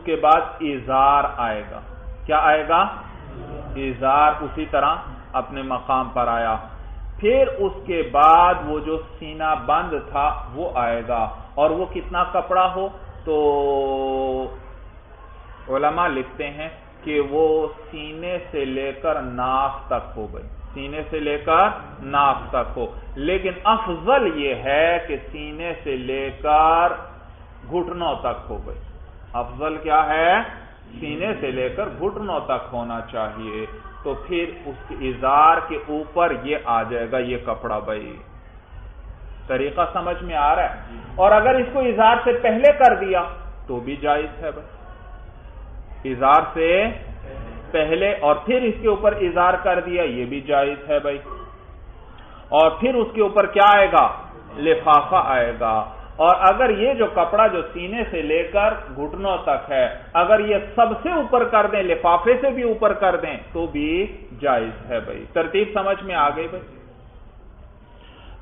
کے بعد ازار آئے گا۔ کیا آئے گا، ازار اسی طرح اپنے مقام پر آیا۔ پھر اس کے بعد وہ جو سینہ بند تھا وہ آئے گا، اور وہ کتنا کپڑا ہو، تو علماء لکھتے ہیں کہ وہ سینے سے لے کر ناف تک ہو گئی، سینے سے لے کر ناف تک ہو، لیکن افضل یہ ہے کہ سینے سے لے کر گھٹنوں تک ہو گئی۔ افضل کیا ہے، سینے سے لے کر گھٹنوں تک ہونا چاہیے، تو پھر اس ازار کے اوپر یہ آ جائے گا یہ کپڑا بھائی۔ طریقہ سمجھ میں آ رہا ہے؟ اور اگر اس کو ازار سے پہلے کر دیا تو بھی جائز ہے بھائی، ازار سے پہلے اور پھر اس کے اوپر ازار کر دیا یہ بھی جائز ہے بھائی، اور پھر اس کے اوپر کیا آئے گا، لفافہ آئے گا، اور اگر یہ جو کپڑا جو سینے سے لے کر گھٹنوں تک ہے اگر یہ سب سے اوپر کر دیں، لفافے سے بھی اوپر کر دیں تو بھی جائز ہے بھائی۔ ترتیب سمجھ میں آ گئی بھائی؟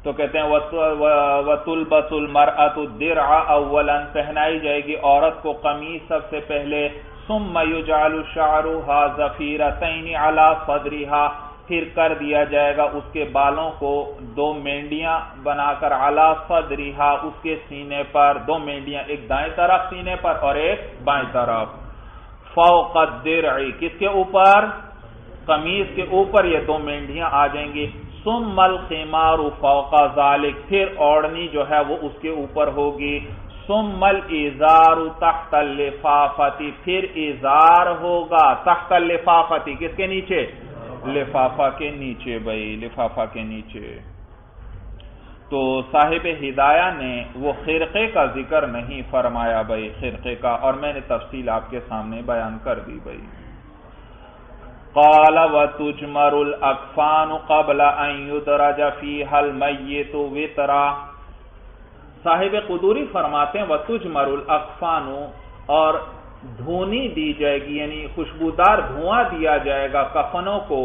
تو کہتے ہیں وَتُلْبَسُ الْمَرْأَةُ الدِّرْعَ اولاً، پہنائی جائے گی عورت کو قمیص سب سے پہلے، ثُمَّ يُجْعَلُ شَعْرُهَا ظَفِيرَتَيْنِ عَلَى صَدْرِهَا، پھر کر دیا جائے گا اس کے بالوں کو 2 مینڈیاں بنا کر، عَلَى صَدْرِهَا، اس کے سینے پر 2 مینڈیاں، ایک دائیں طرف سینے پر اور ایک بائیں طرف، فَوْقَ الدِّرْعِ، کس کے اوپر، قمیص کے اوپر یہ 2 مینڈیاں آ جائیں گی، ثُمَّ الْخِمَارُ فَوْقَ ذَلِكَ، پھر اوڑھنی جو ہے وہ اس کے اوپر ہوگی، ثُمَّ الْإِزَارُ تَحْتَ اللِّفَافَةِ، پھر ازار ہوگا تحت اللِّفَافَةِ، کس کے نیچے، لفافہ کے نیچے بھائی، لفافہ کے نیچے۔ تو صاحب ہدایہ نے وہ خرقے کا ذکر نہیں فرمایا بھائی، خرقے کا، اور میں نے تفصیل آپ کے سامنے بیان کر دی بھائی۔ قال وتجمر الاکفان قبل ان يدرج فيها الميت وترا، صاحب قدوری فرماتے ہیں وتجمر الاکفان، اور دھونی دی جائے گی، یعنی خوشبودار دھواں دیا جائے گا کفنوں کو،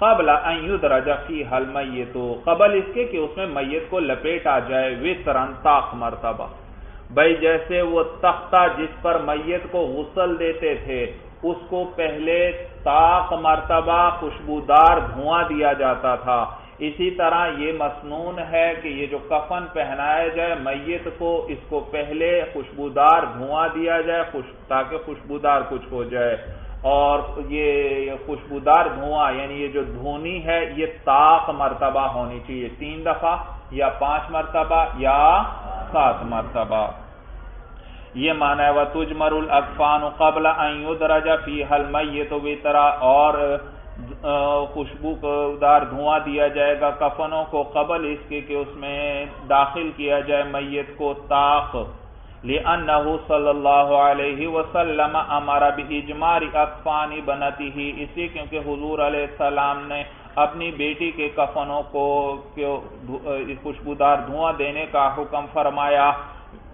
قبل ان يدرج فيها المیت، قبل اس کے کہ اس میں میت کو لپیٹا جائے، وترن طاق مرتبہ، بھائی جیسے وہ تختہ جس پر میت کو غسل دیتے تھے اس کو پہلے طاق مرتبہ خوشبودار دھواں دیا جاتا تھا، اسی طرح یہ مسنون ہے کہ یہ جو کفن پہنایا جائے میت کو، اس کو پہلے خوشبودار دھواں دیا جائے تاکہ خوشبودار کچھ ہو جائے، اور یہ خوشبودار دھواں یعنی یہ جو دھونی ہے یہ طاق مرتبہ ہونی چاہیے، 3 دفعہ یا 5 مرتبہ یا 7 مرتبہ، یہ معنی ہے وَتُجْمَرُ الْأَكْفَانُ قَبْلَ أَن يُدْرَجَ فِيهَا الْمَيِّتُ وِتْرًا، اور خوشبودار دھواں دیا جائے گا کفنوں کو قبل اس کے کہ اس میں داخل کیا جائے میت کو طاق، لِأَنَّهُ صلی اللہ علیہ وسلم امر بِإِجْمَارِ أَكْفَانِ بَنَتِهِ، اسی کیونکہ حضور علیہ السلام نے اپنی بیٹی کے کفنوں کو خوشبودار دھواں دینے کا حکم فرمایا،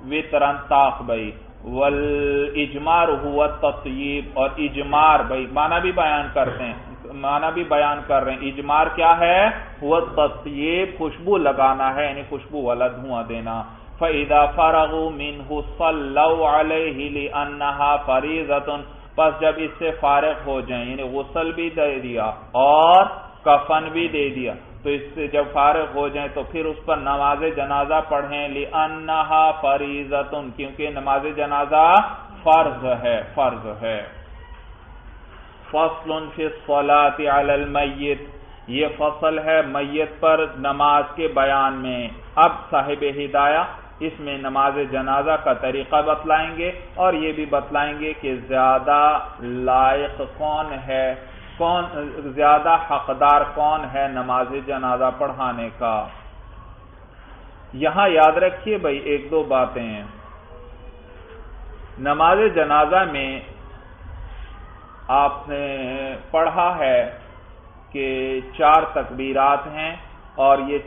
وترن طاق بھائی، والاجمار هو التطیب، اور اجمار بھائی معنی بھی بیان کرتے ہیں، معنی بھی بیان کر رہے ہیں، اجمار کیا ہے، هو التطیب، خوشبو لگانا ہے یعنی خوشبو والا دھواں دینا، فَإِذَا فَرَغُوا مِنْهُ صَلَّوْا عَلَيْهِ لِأَنَّهَا فَرِيضَةٌ، پس جب اس سے فارغ ہو جائیں، یعنی غسل بھی دے دیا اور کفن بھی دے دیا، تو اس سے جب فارغ ہو جائیں تو پھر اس پر نماز جنازہ پڑھیں، لِأَنَّهَا فَرِيضَةٌ، کیونکہ نماز جنازہ فرض ہے، فرض ہے۔ فصل فی الصلاة علی المیت، یہ فصل ہے میت پر نماز کے بیان میں۔ اب صاحب ہدایہ اس میں نماز جنازہ کا طریقہ بتلائیں گے اور یہ بھی بتلائیں گے کہ زیادہ لائق کون ہے، زیادہ حقدار کون ہے نماز جنازہ پڑھانے کا۔ یہاں یاد رکھیے بھائی ایک دو باتیں ہیں۔ نماز جنازہ میں آپ نے پڑھا ہے کہ 4 تکبیرات ہیں اور یہ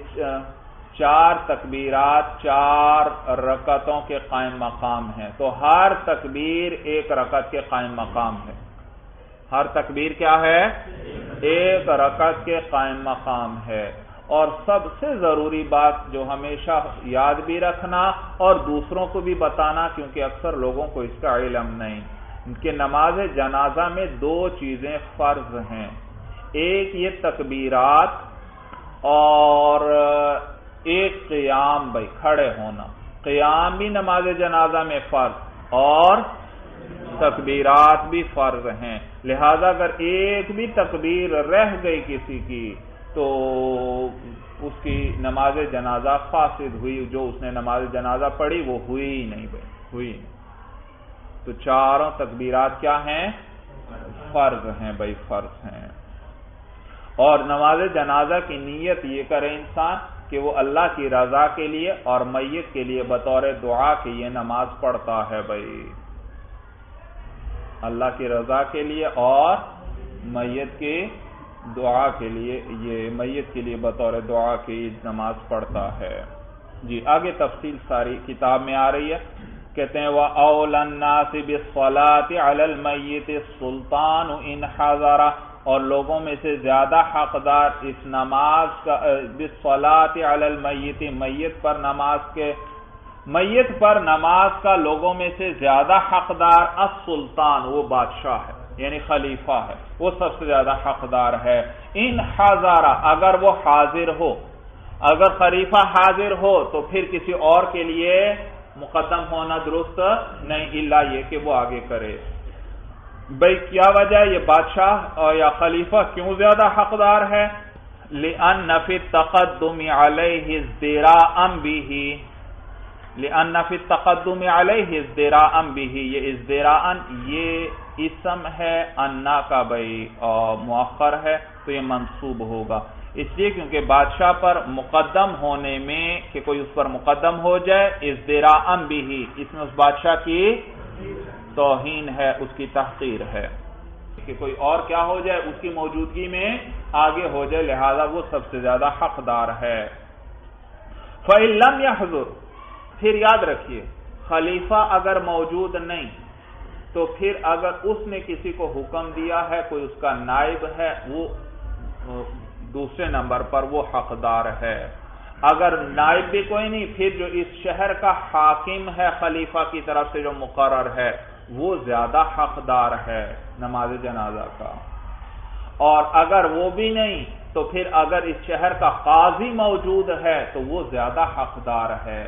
4 تکبیرات 4 رکعتوں کے قائم مقام ہیں، تو ہر تکبیر 1 رکعت کے قائم مقام ہے۔ ہر تکبیر کیا ہے؟ 1 رکعت کے قائم مقام ہے۔ اور سب سے ضروری بات جو ہمیشہ یاد بھی رکھنا اور دوسروں کو بھی بتانا، کیونکہ اکثر لوگوں کو اس کا علم نہیں، کہ نماز جنازہ میں 2 چیزیں فرض ہیں، ایک یہ تکبیرات اور ایک قیام، بھائی کھڑے ہونا۔ قیام بھی نماز جنازہ میں فرض اور تکبیرات بھی فرض ہیں، لہذا اگر ایک بھی تکبیر رہ گئی کسی کی تو اس کی نماز جنازہ فاسد ہوئی، جو اس نے نماز جنازہ پڑھی وہ ہوئی ہی نہیں، بھائی ہوئی نہیں۔ تو 4 تکبیرات کیا ہیں؟ فرض ہیں بھائی، فرض ہیں۔ اور نماز جنازہ کی نیت یہ کرے انسان کہ وہ اللہ کی رضا کے لیے اور میت کے لیے بطور دعا کہ یہ نماز پڑھتا ہے بھائی، اللہ کی رضا کے لیے اور میت کی دعا کے لیے، یہ میت کے لیے بطور دعا کی نماز پڑھتا ہے۔ جی آگے تفصیل ساری کتاب میں آ رہی ہے۔ کہتے ہیں وَأَوْلَى النَّاسِ بِالصَّلَاةِ عَلَى الْمَيِّتِ السُّلْطَانُ إِنْ حَضَرَ، اور لوگوں میں سے زیادہ حقدار اس نماز کا بالصلاۃ علی المیت، میت پر نماز کا لوگوں میں سے زیادہ حقدار السلطان، وہ بادشاہ ہے یعنی خلیفہ ہے، وہ سب سے زیادہ حقدار ہے۔ ان حضر، اگر وہ حاضر ہو، اگر خلیفہ حاضر ہو تو پھر کسی اور کے لیے مقدم ہونا درست نہیں، الا یہ کہ وہ آگے کرے۔ بھئی کیا وجہ ہے یہ بادشاہ یا خلیفہ کیوں زیادہ حقدار ہے؟ لِأَنَّ فِي التَّقَدُّمِ عَلَيْهِ ازْدِرَاءً بِهِ، لِأَنَّ فِي التَّقَدُّمِ عَلَيْهِ ازْدِرَاءً بِهِ، یہ ازدراءً یہ اسم ہے انا کا بھئی مؤخر ہے تو یہ منصوب ہوگا، اس لیے کیونکہ بادشاہ پر مقدم ہونے میں کہ کوئی اس پر مقدم ہو جائے، ازدراءً بِهِ اس میں اس بادشاہ کی توہین ہے، اس کی تحقیر ہے کہ کوئی اور کیا ہو جائے اس کی موجودگی میں آگے ہو جائے، لہذا وہ سب سے زیادہ حقدار ہے۔ فَإِن لَمْ يَحْضُرْ، پھر یاد رکھیے خلیفہ اگر موجود نہیں تو پھر اگر اس نے کسی کو حکم دیا ہے، کوئی اس کا نائب ہے، وہ دوسرے نمبر پر وہ حقدار ہے۔ اگر نائب بھی کوئی نہیں، پھر جو اس شہر کا حاکم ہے خلیفہ کی طرف سے جو مقرر ہے وہ زیادہ حقدار ہے نماز جنازہ کا۔ اور اگر وہ بھی نہیں تو پھر اگر اس شہر کا قاضی موجود ہے تو وہ زیادہ حقدار ہے،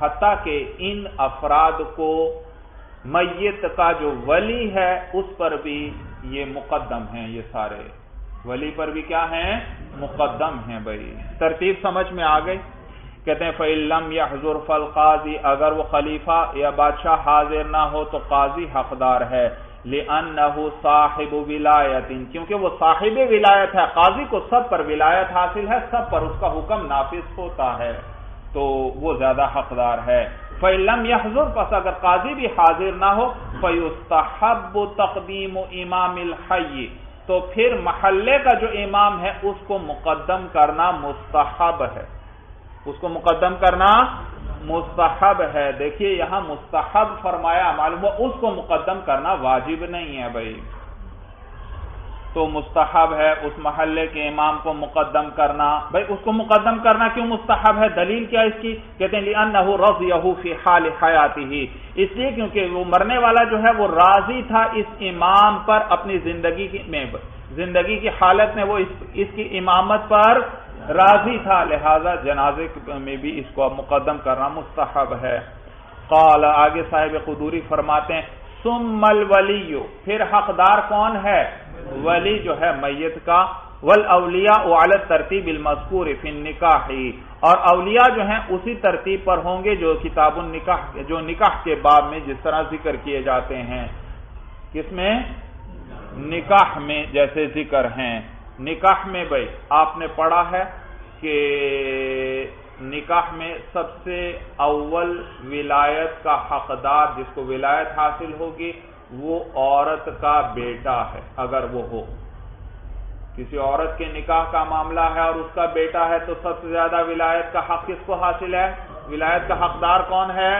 حتیٰ کہ ان افراد کو میت کا جو ولی ہے اس پر بھی یہ مقدم ہیں، یہ سارے ولی پر بھی کیا ہیں؟ مقدم ہیں بھائی۔ ترتیب سمجھ میں آ گئی؟ کہتے ہیں فَإِن لَمْ يَحْضُرْ فَالْقَاضِي، اگر وہ خلیفہ یا بادشاہ حاضر نہ ہو تو قاضی حقدار ہے، لِأَنَّهُ صَاحِبُ وِلَایَةٍ، کیونکہ وہ صاحب ولایت ہے، قاضی کو سب پر ولایت حاصل ہے، سب پر اس کا حکم نافذ ہوتا ہے تو وہ زیادہ حقدار ہے۔ فَإِن لَمْ يَحْضُرْ، پس اگر قاضی بھی حاضر نہ ہو، فَيُسْتَحَبُّ تَقْدِيمُ إِمَامِ الْحَيِّ، تو پھر محلے کا جو امام ہے اس کو مقدم کرنا مستحب ہے، اس کو مقدم کرنا مستحب ہے۔ دیکھیے یہاں مستحب فرمایا، معلوم ہوا اس کو مقدم کرنا واجب نہیں ہے بھائی۔ تو مستحب ہے اس محلے کے امام کو مقدم کرنا۔ بھائی اس کو مقدم کرنا کیوں مستحب ہے؟ دلیل کیا اس کی؟ کہتے ہیں لِأَنَّهُ رَضِيَهُ فِي حَالِ حَيَاتِهِ، اس لیے کیونکہ وہ مرنے والا جو ہے وہ راضی تھا اس امام پر اپنی زندگی کی حالت میں، وہ اس کی امامت پر راضی تھا، لہذا جنازے میں بھی اس کو مقدم کرنا مستحب ہے۔ قال، آگے صاحب قدوری فرماتے ہیں ثم الولی، پھر حقدار کون ہے؟ ولی جو ہے میت کا، والاولیاء علی الترتیب المذکور فی النکاح، اور اولیاء جو ہیں اسی ترتیب پر ہوں گے جو کتاب النکاح، جو نکاح کے باب میں جس طرح ذکر کیے جاتے ہیں۔ کس میں؟ نکاح میں جیسے ذکر ہیں۔ نکاح میں بھائی آپ نے پڑھا ہے کہ نکاح میں سب سے اول ولایت کا حقدار، جس کو ولایت حاصل ہوگی، وہ عورت کا بیٹا ہے۔ اگر وہ ہو، کسی عورت کے نکاح کا معاملہ ہے اور اس کا بیٹا ہے، تو سب سے زیادہ ولایت کا حق کس کو حاصل ہے؟ ولایت کا حقدار کون ہے؟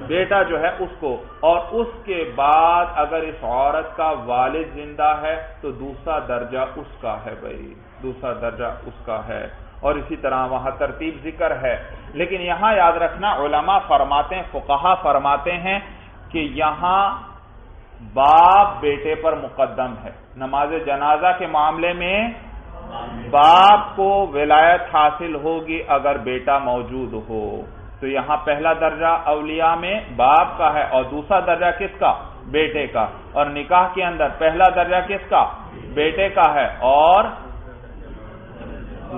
بیٹا جو ہے اس کو۔ اور اس کے بعد اگر اس عورت کا والد زندہ ہے تو دوسرا درجہ اس کا ہے بھائی، دوسرا درجہ اس کا ہے، اور اسی طرح وہاں ترتیب ذکر ہے۔ لیکن یہاں یاد رکھنا، علماء فرماتے ہیں، فقہا فرماتے ہیں کہ یہاں باپ بیٹے پر مقدم ہے۔ نماز جنازہ کے معاملے میں باپ کو ولایت حاصل ہوگی اگر بیٹا موجود ہو، تو یہاں پہلا درجہ اولیاء میں باپ کا ہے اور دوسرا درجہ کس کا؟ بیٹے کا۔ اور نکاح کے اندر پہلا درجہ کس کا؟ بیٹے کا ہے، اور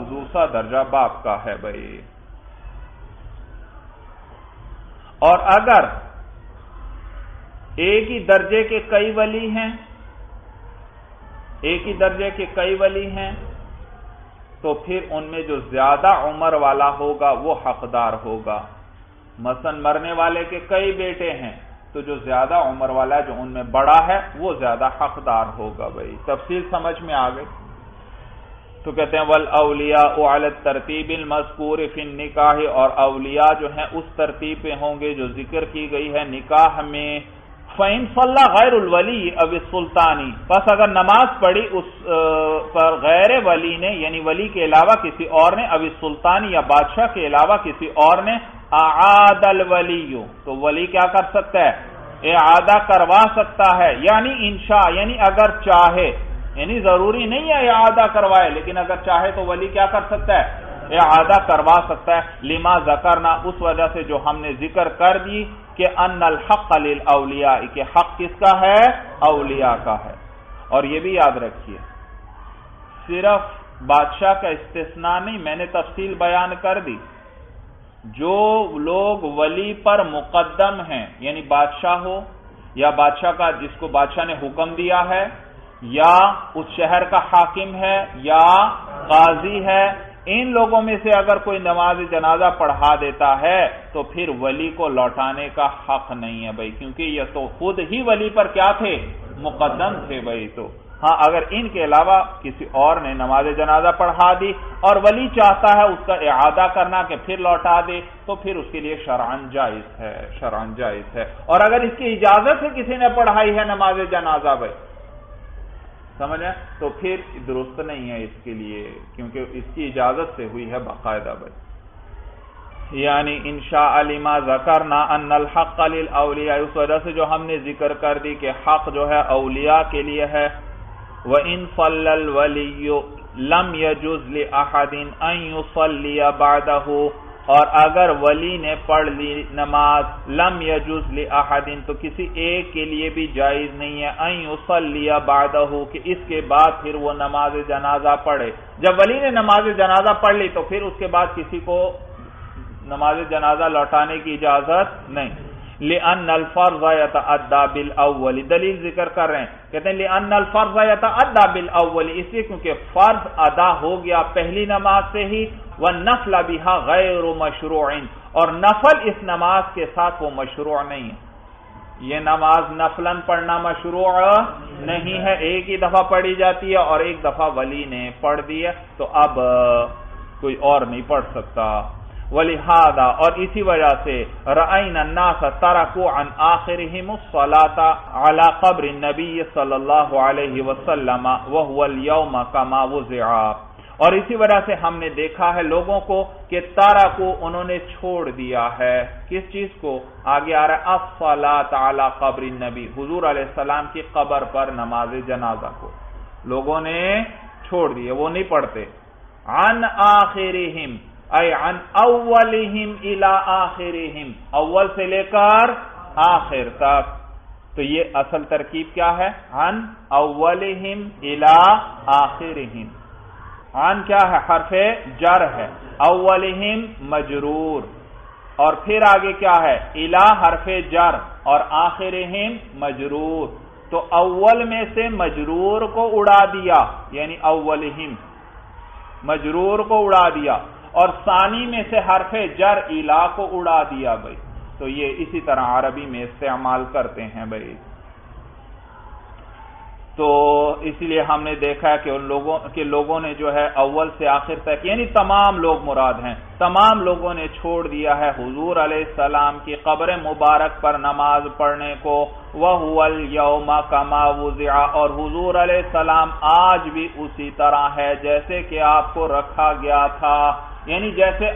دوسرا درجہ باپ کا ہے بھائی۔ اور اگر ایک ہی درجے کے کئی ولی ہیں، ایک ہی درجے کے کئی ولی ہیں، تو پھر ان میں جو زیادہ عمر والا ہوگا وہ حقدار ہوگا۔ مثلا مرنے والے کے کئی بیٹے ہیں، تو جو زیادہ عمر والا ہے، جو ان میں بڑا ہے، وہ زیادہ حقدار ہوگا بھائی۔ تفصیل سمجھ میں آ گئی؟ تو کہتے ہیں والاولیاء علی الترتیب المذکور فی النکاح، اور اولیاء جو ہیں اس ترتیب پہ ہوں گے جو ذکر کی گئی ہے نکاح میں۔ فَإِن صَلَّى غَيْرُ الْوَلِيِّ أَوِ السُّلْطَانِ، بس اگر نماز پڑھی اس پر غیر ولی نے، یعنی ولی کے علاوہ کسی اور نے، أَوِ السُّلْطَانِ، یا بادشاہ کے علاوہ کسی اور نے، أَعَادَ الْوَلِيُّ، تو ولی کیا کر سکتا ہے؟ اعادہ کروا سکتا ہے، یعنی انشاء، یعنی اگر چاہے، یعنی ضروری نہیں ہے اعادہ کروائے، لیکن اگر چاہے تو ولی کیا کر سکتا ہے؟ اعادہ کروا سکتا ہے۔ لما ذکرنا، اس وجہ سے جو ہم نے ذکر کر دی کہ ان الحق للاولیاء، کہ حق کس کا ہے؟ اولیاء کا ہے۔ اور یہ بھی یاد رکھیے، صرف بادشاہ کا استثناء نہیں، میں نے تفصیل بیان کر دی۔ جو لوگ ولی پر مقدم ہیں، یعنی بادشاہ ہو، یا بادشاہ کا جس کو بادشاہ نے حکم دیا ہے، یا اس شہر کا حاکم ہے، یا قاضی ہے، ان لوگوں میں سے اگر کوئی نماز جنازہ پڑھا دیتا ہے تو پھر ولی کو لوٹانے کا حق نہیں ہے بھائی، کیونکہ یہ تو خود ہی ولی پر کیا تھے؟ مقدم تھے بھائی۔ تو ہاں، اگر ان کے علاوہ کسی اور نے نماز جنازہ پڑھا دی اور ولی چاہتا ہے اس کا اعادہ کرنا کہ پھر لوٹا دے، تو پھر اس کے لیے شرعاً جائز ہے، شرعاً جائز ہے۔ اور اگر اس کی اجازت سے کسی نے پڑھائی ہے نماز جنازہ بھائی، سمجھیں، تو پھر درست نہیں ہے اس کے لیے، کیونکہ اس کی اجازت سے ہوئی ہے باقاعدہ بھائی۔ یعنی انشاء لما ذکرنا ان الحق للاولیاء، اس وجہ سے جو ہم نے ذکر کر دی کہ حق جو ہے اولیاء کے لیے ہے۔ وَإِن صَلَّى الْوَلِيُّ لَمْ يَجُزْ لِأَحَدٍ أَن يُصَلِّيَ بَعْدَهُ، اور اگر ولی نے پڑھ لی نماز، لم یجوز لأحد، تو کسی ایک کے لیے بھی جائز نہیں ہے، ان یصلی بعدہ، کہ اس کے بعد پھر وہ نماز جنازہ پڑھے۔ جب ولی نے نماز جنازہ پڑھ لی تو پھر اس کے بعد کسی کو نماز جنازہ لوٹانے کی اجازت نہیں۔ لأن الفرض يتأدى بالأول، دلیل ذکر کر رہے ہیں، کہتے ہیں لأن الفرض يتأدى بالأول، اس لیے کیونکہ فرض ادا ہو گیا پہلی نماز سے ہی، والنفل بها غیر مشروع، اور نفل اس نماز کے ساتھ وہ مشروع نہیں ہے۔ یہ نماز نفلاً پڑھنا مشروع نہیں ہے، ایک ہی دفعہ پڑھی جاتی ہے اور ایک دفعہ ولی نے پڑھ دی ہے، تو اب کوئی اور نہیں پڑھ سکتا۔ ولہذا اور اسی وجہ سے رأینا الناس ترکوا عن آخرهم الصلاة على قبر النبی صلی اللہ علیہ وسلم وهو اليوم كما وضع، اور اسی وجہ سے ہم نے دیکھا ہے لوگوں کو کہ ترکوا انہوں نے چھوڑ دیا ہے کس چیز کو؟ آگے آ رہا ہے الصلاة على قبر النبی، حضور علیہ السلام کی قبر پر نماز جنازہ کو لوگوں نے چھوڑ دیا، وہ نہیں پڑھتے۔ عن آخرهم ای عن اولہم الى آخرہم، اول سے لے کر آخر تک، تو یہ اصل ترکیب کیا ہے؟ عن اولہم الى آخرہم، عن کیا ہے؟ حرف جر ہے، اولہم مجرور، اور پھر آگے کیا ہے؟ الى حرف جر اور آخرہم مجرور، تو اول میں سے مجرور کو اڑا دیا، یعنی اولہم مجرور کو اڑا دیا، اور ثانی میں سے حرف جر الا کو اڑا دیا بھائی، تو یہ اسی طرح عربی میں استعمال کرتے ہیں بھائی۔ تو اس لیے ہم نے دیکھا ہے کہ ان لوگوں نے جو ہے اول سے آخر تک، یعنی تمام لوگ مراد ہیں، تمام لوگوں نے چھوڑ دیا ہے حضور علیہ السلام کی قبر مبارک پر نماز پڑھنے کو، وَهُوَ الْيَوْمَ كَمَا وُضِعَ، اور حضور علیہ السلام آج بھی اسی طرح ہے جیسے کہ آپ کو رکھا گیا تھا، یعنی جیسے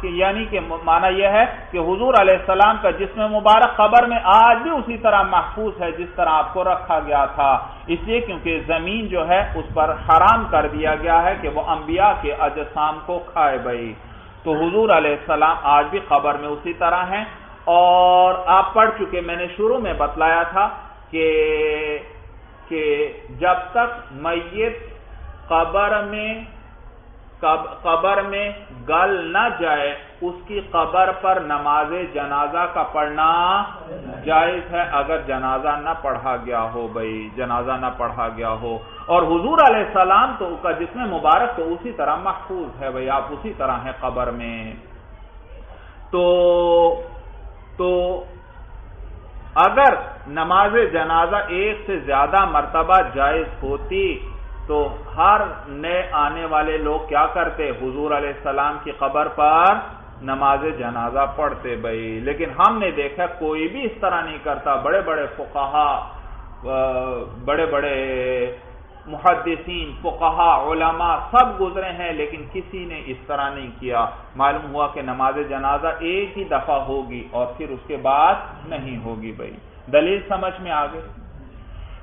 یعنی کہ معنی یہ ہے کہ حضور علیہ السلام کا جسم مبارک قبر میں آج بھی اسی طرح محفوظ ہے جس طرح آپ کو رکھا گیا تھا، اس لیے کیونکہ زمین جو ہے اس پر حرام کر دیا گیا ہے کہ وہ انبیاء کے اجسام کو کھائے بھائی، تو حضور علیہ السلام آج بھی قبر میں اسی طرح ہیں۔ اور آپ پڑھ چکے، میں نے شروع میں بتلایا تھا کہ جب تک میت قبر میں گل نہ جائے اس کی قبر پر نماز جنازہ کا پڑھنا جائز ہے، اگر جنازہ نہ پڑھا گیا ہو بھائی، جنازہ نہ پڑھا گیا ہو، اور حضور علیہ السلام تو کا جسم مبارک تو اسی طرح محفوظ ہے بھائی، آپ اسی طرح ہیں قبر میں، تو اگر نماز جنازہ ایک سے زیادہ مرتبہ جائز ہوتی تو ہر نئے آنے والے لوگ کیا کرتے؟ حضور علیہ السلام کی قبر پر نماز جنازہ پڑھتے بھائی، لیکن ہم نے دیکھا کوئی بھی اس طرح نہیں کرتا، بڑے بڑے فقہا، بڑے بڑے محدثین، فقہا، علماء سب گزرے ہیں، لیکن کسی نے اس طرح نہیں کیا، معلوم ہوا کہ نماز جنازہ ایک ہی دفعہ ہوگی اور پھر اس کے بعد نہیں ہوگی بھائی۔ دلیل سمجھ میں آ گئی؟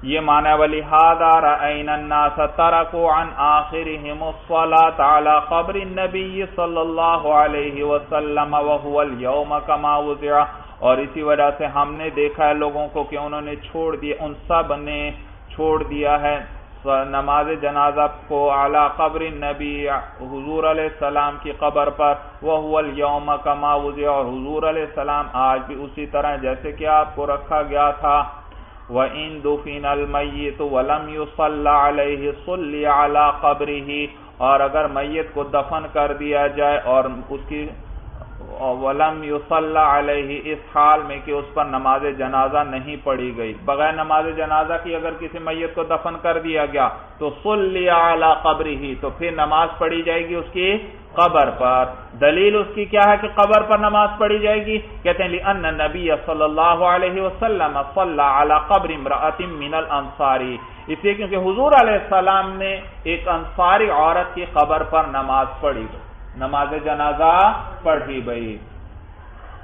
یہ معنی وَلِهَذَا رَأَيْنَا النَّاسَ تَرَكُوا عَنْ آخِرِهِمُ الصَّلَاةَ عَلَى قَبْرِ النَّبِيِّ صلی اللہ علیہ وسلم وَهُوَ الْيَوْمَ كَمَا وُضِعَ، اور اسی وجہ سے ہم نے دیکھا ہے لوگوں کو کہ انہوں نے چھوڑ دیا، ان سب نے چھوڑ دیا ہے نماز جنازہ کو علی قبر النبی، حضور علیہ السلام کی قبر پر، وَهُوَ الْيَوْمَ كَمَا وُضِعَ، اور حضور علیہ السلام آج بھی اسی طرح جیسے کہ آپ کو رکھا گیا تھا۔ وَإِن دُفِنَ الْمَيِّتُ وَلَمْ يُصَلَّ عَلَيْهِ صُلِّيَ عَلَى قَبْرِهِ، اور اگر میت کو دفن کر دیا جائے اور اس کی وَلَمْ يُصَلَّ عَلَيْهِ، اس حال میں کہ اس پر نماز جنازہ نہیں پڑھی گئی، بغیر نماز جنازہ کی اگر کسی میت کو دفن کر دیا گیا تو صُلِّيَ عَلَى قَبْرِهِ، تو پھر نماز پڑھی جائے گی اس کی قبر پر۔ دلیل اس کی کیا ہے کہ قبر پر نماز پڑھی جائے گی؟ کہتے ہیں لِأَنَّ النَّبِيَّ صلی اللہ علیہ وسلم صَلَّى عَلَى قَبْرِ امْرَأَةٍ مِّنَ الْأَنصَارِ، اس لیے کیونکہ حضور علیہ السلام نے ایک انصاری عورت کی قبر پر نماز پڑھی، نماز جنازہ پڑھی بھائی۔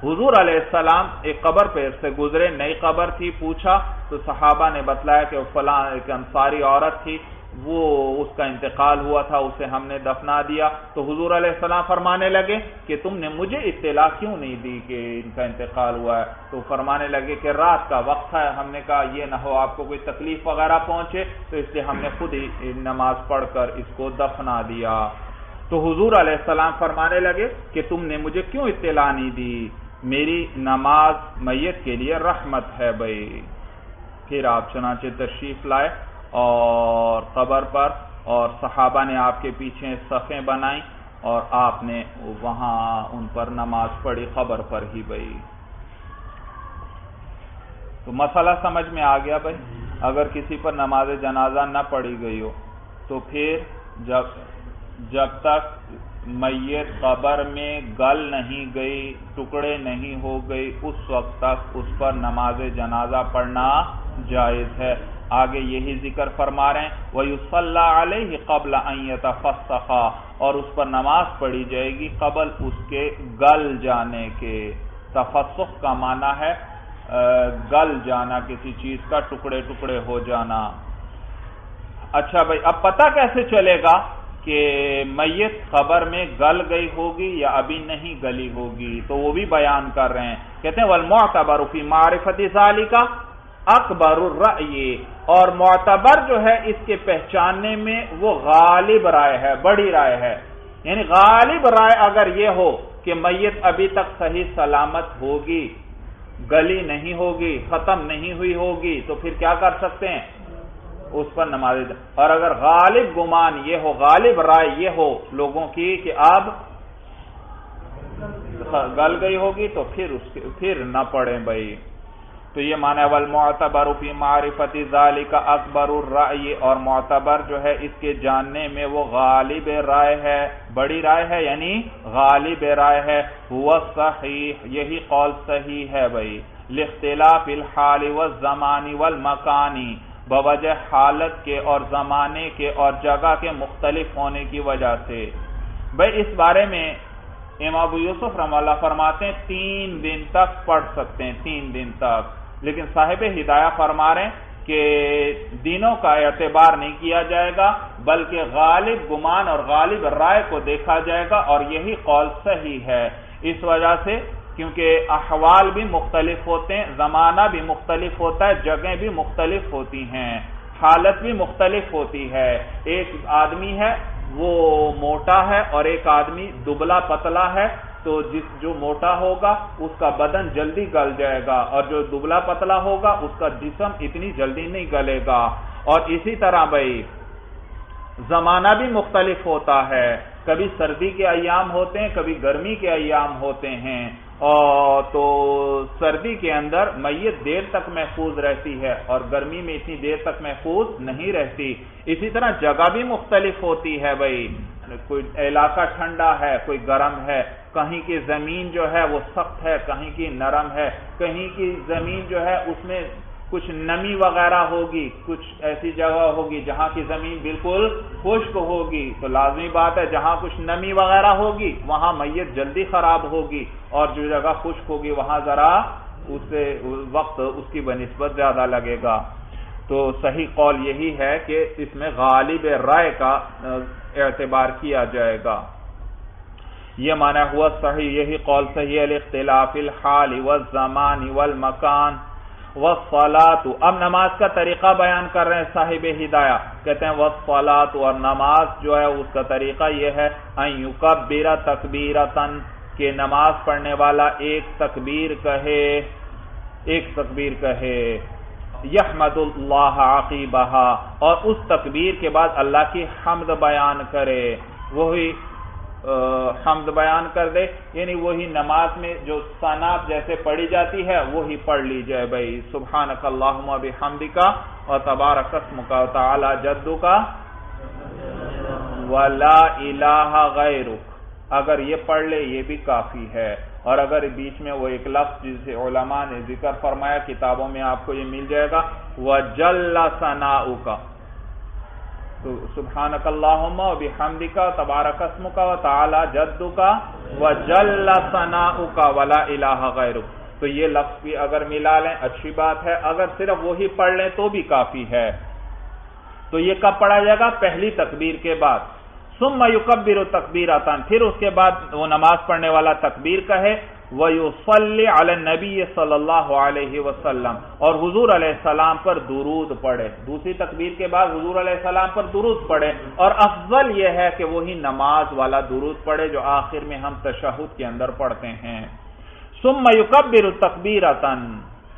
حضور علیہ السلام ایک قبر پہ سے گزرے، نئی قبر تھی، پوچھا تو صحابہ نے بتلایا کہ فلاں ایک انصاری عورت تھی، وہ اس کا انتقال ہوا تھا، اسے ہم نے دفنا دیا، تو حضور علیہ السلام فرمانے لگے کہ تم نے مجھے اطلاع کیوں نہیں دی کہ ان کا انتقال ہوا ہے؟ تو فرمانے لگے کہ رات کا وقت ہے، ہم نے کہا یہ نہ ہو آپ کو کوئی تکلیف وغیرہ پہنچے، تو اس لیے ہم نے خود ہی نماز پڑھ کر اس کو دفنا دیا۔ تو حضور علیہ السلام فرمانے لگے کہ تم نے مجھے کیوں اطلاع نہیں دی، میری نماز میت کے لیے رحمت ہے بھائی۔ پھر آپ چنانچہ تشریف لائے اور قبر پر، اور صحابہ نے آپ کے پیچھے صفیں بنائیں اور آپ نے وہاں ان پر نماز پڑھی، قبر پر ہی بھائی۔ تو مسئلہ سمجھ میں آ گیا بھائی؟ اگر کسی پر نماز جنازہ نہ پڑھی گئی ہو تو پھر جب تک میت قبر میں گل نہیں گئی، ٹکڑے نہیں ہو گئی، اس وقت تک اس پر نماز جنازہ پڑھنا جائز ہے۔ آگے یہی ذکر فرما رہے ہیں وَيُصَلَّى عَلَيْهِ قَبْلَ أَن يَتَفَسَّخَ، اور اس پر نماز پڑھی جائے گی قبل اس کے گل جانے کے۔ تفسخ کا معنی ہے گل جانا، کسی چیز کا ٹکڑے ٹکڑے ہو جانا۔ اچھا بھائی، اب پتہ کیسے چلے گا کہ میت قبر میں گل گئی ہوگی یا ابھی نہیں گلی ہوگی؟ تو وہ بھی بیان کر رہے ہیں، کہتے ہیں وَالْمُعْتَبَرُ فِي مَعْرِفَةِ ذَلِكَ اکبر الرأی، اور معتبر جو ہے اس کے پہچاننے میں وہ غالب رائے ہے، بڑی رائے ہے۔ یعنی غالب رائے اگر یہ ہو کہ میت ابھی تک صحیح سلامت ہوگی، گلی نہیں ہوگی، ختم نہیں ہوئی ہوگی، تو پھر کیا کر سکتے ہیں؟ اس پر نماز۔ اور اگر غالب گمان یہ ہو، غالب رائے یہ ہو لوگوں کی کہ اب گل گئی ہوگی، تو پھر نہ پڑھیں بھائی۔ تو یہ معنی ہے والمعتبر فی معرفت ذالک اکبر الرأی، اور معتبر جو ہے اس کے جاننے میں وہ غالب رائے ہے، بڑی رائے ہے، یعنی غالب رائے ہے۔ هو صحیح، یہی قول صحیح ہے بھائی، لاختلاف الحال والزمان والمکان، بوجہ حالت کے اور زمانے کے اور جگہ کے مختلف ہونے کی وجہ سے۔ بھائی اس بارے میں امام ابو یوسف رحمہ اللہ فرماتے ہیں 3 دن تک پڑھ سکتے ہیں، 3 دن تک، لیکن صاحب ہدایہ فرما رہے ہیں کہ دنوں کا اعتبار نہیں کیا جائے گا، بلکہ غالب گمان اور غالب رائے کو دیکھا جائے گا، اور یہی قول صحیح ہے۔ اس وجہ سے کیونکہ احوال بھی مختلف ہوتے ہیں، زمانہ بھی مختلف ہوتا ہے، جگہیں بھی مختلف ہوتی ہیں، حالت بھی مختلف ہوتی ہے۔ ایک آدمی ہے وہ موٹا ہے اور ایک آدمی دبلا پتلا ہے، تو جو موٹا ہوگا اس کا بدن جلدی گل جائے گا، اور جو دبلا پتلا ہوگا اس کا جسم اتنی جلدی نہیں گلے گا۔ اور اسی طرح بھائی زمانہ بھی مختلف ہوتا ہے، کبھی سردی کے ایام ہوتے ہیں، کبھی گرمی کے ایام ہوتے ہیں، اور تو سردی کے اندر میت دیر تک محفوظ رہتی ہے اور گرمی میں اتنی دیر تک محفوظ نہیں رہتی۔ اسی طرح جگہ بھی مختلف ہوتی ہے بھائی، کوئی علاقہ ٹھنڈا ہے، کوئی گرم ہے، کہیں کی زمین جو ہے وہ سخت ہے، کہیں کی نرم ہے، کہیں کی زمین جو ہے اس میں کچھ نمی وغیرہ ہوگی، کچھ ایسی جگہ ہوگی جہاں کی زمین بالکل خشک ہوگی، تو لازمی بات ہے جہاں کچھ نمی وغیرہ ہوگی وہاں میت جلدی خراب ہوگی، اور جو جگہ خشک ہوگی وہاں ذرا اسے وقت اس کی بنسبت زیادہ لگے گا۔ تو صحیح قول یہی ہے کہ اس میں غالب رائے کا اعتبار کیا جائے گا۔ یہ معنی ہوا صحیح، یہی قول صحیح ہے، الاختلاف الحال والزمان والمکان والصلاۃ۔ اب نماز کا طریقہ بیان کر رہے ہیں صاحب ہدایہ، کہتے ہیں والصلاۃ، اور نماز جو ہے اس کا طریقہ یہ ہے ان یکبر تکبیرۃ، کہ نماز پڑھنے والا ایک تکبیر کہے، یحمد اللہ عقیبہا، اور اس تکبیر کے بعد اللہ کی حمد بیان کرے، وہی حمد بیان کر دے، یعنی وہی نماز میں جو ثناء جیسے پڑھی جاتی ہے وہی پڑھ لی جائے بھائی، سبحانک اللہم بحمدک وتبارک اسمک وتعالی جدک ولا الہ غیرک۔ اگر یہ پڑھ لے یہ بھی کافی ہے، اور اگر بیچ میں وہ ایک لفظ جسے علماء نے ذکر فرمایا، کتابوں میں آپ کو یہ مل جائے گا، وجل ثناؤک، تو سبحانک اللہم و بحمدک تبارک اسمک و تعالی جدک وجل ثناؤک ولا الہ غیرک، تو یہ لفظ بھی اگر ملا لیں اچھی بات ہے، اگر صرف وہی پڑھ لیں تو بھی کافی ہے۔ تو یہ کب پڑھا جائے گا؟ پہلی تکبیر کے بعد، ثم یکبر تکبیرۃ، پھر اس کے بعد وہ نماز پڑھنے والا تکبیر کہے، وَيُصَلِّ عَلَى النَّبِيِّ صلی اللہ علیہ وسلم، اور حضور علیہ السلام پر درود پڑھے، دوسری تکبیر کے بعد حضور علیہ السلام پر درود پڑھے، اور افضل یہ ہے کہ وہی نماز والا درود پڑھے جو آخر میں ہم تشہد کے اندر پڑھتے ہیں۔ ثم یکبر تکبیرۃ،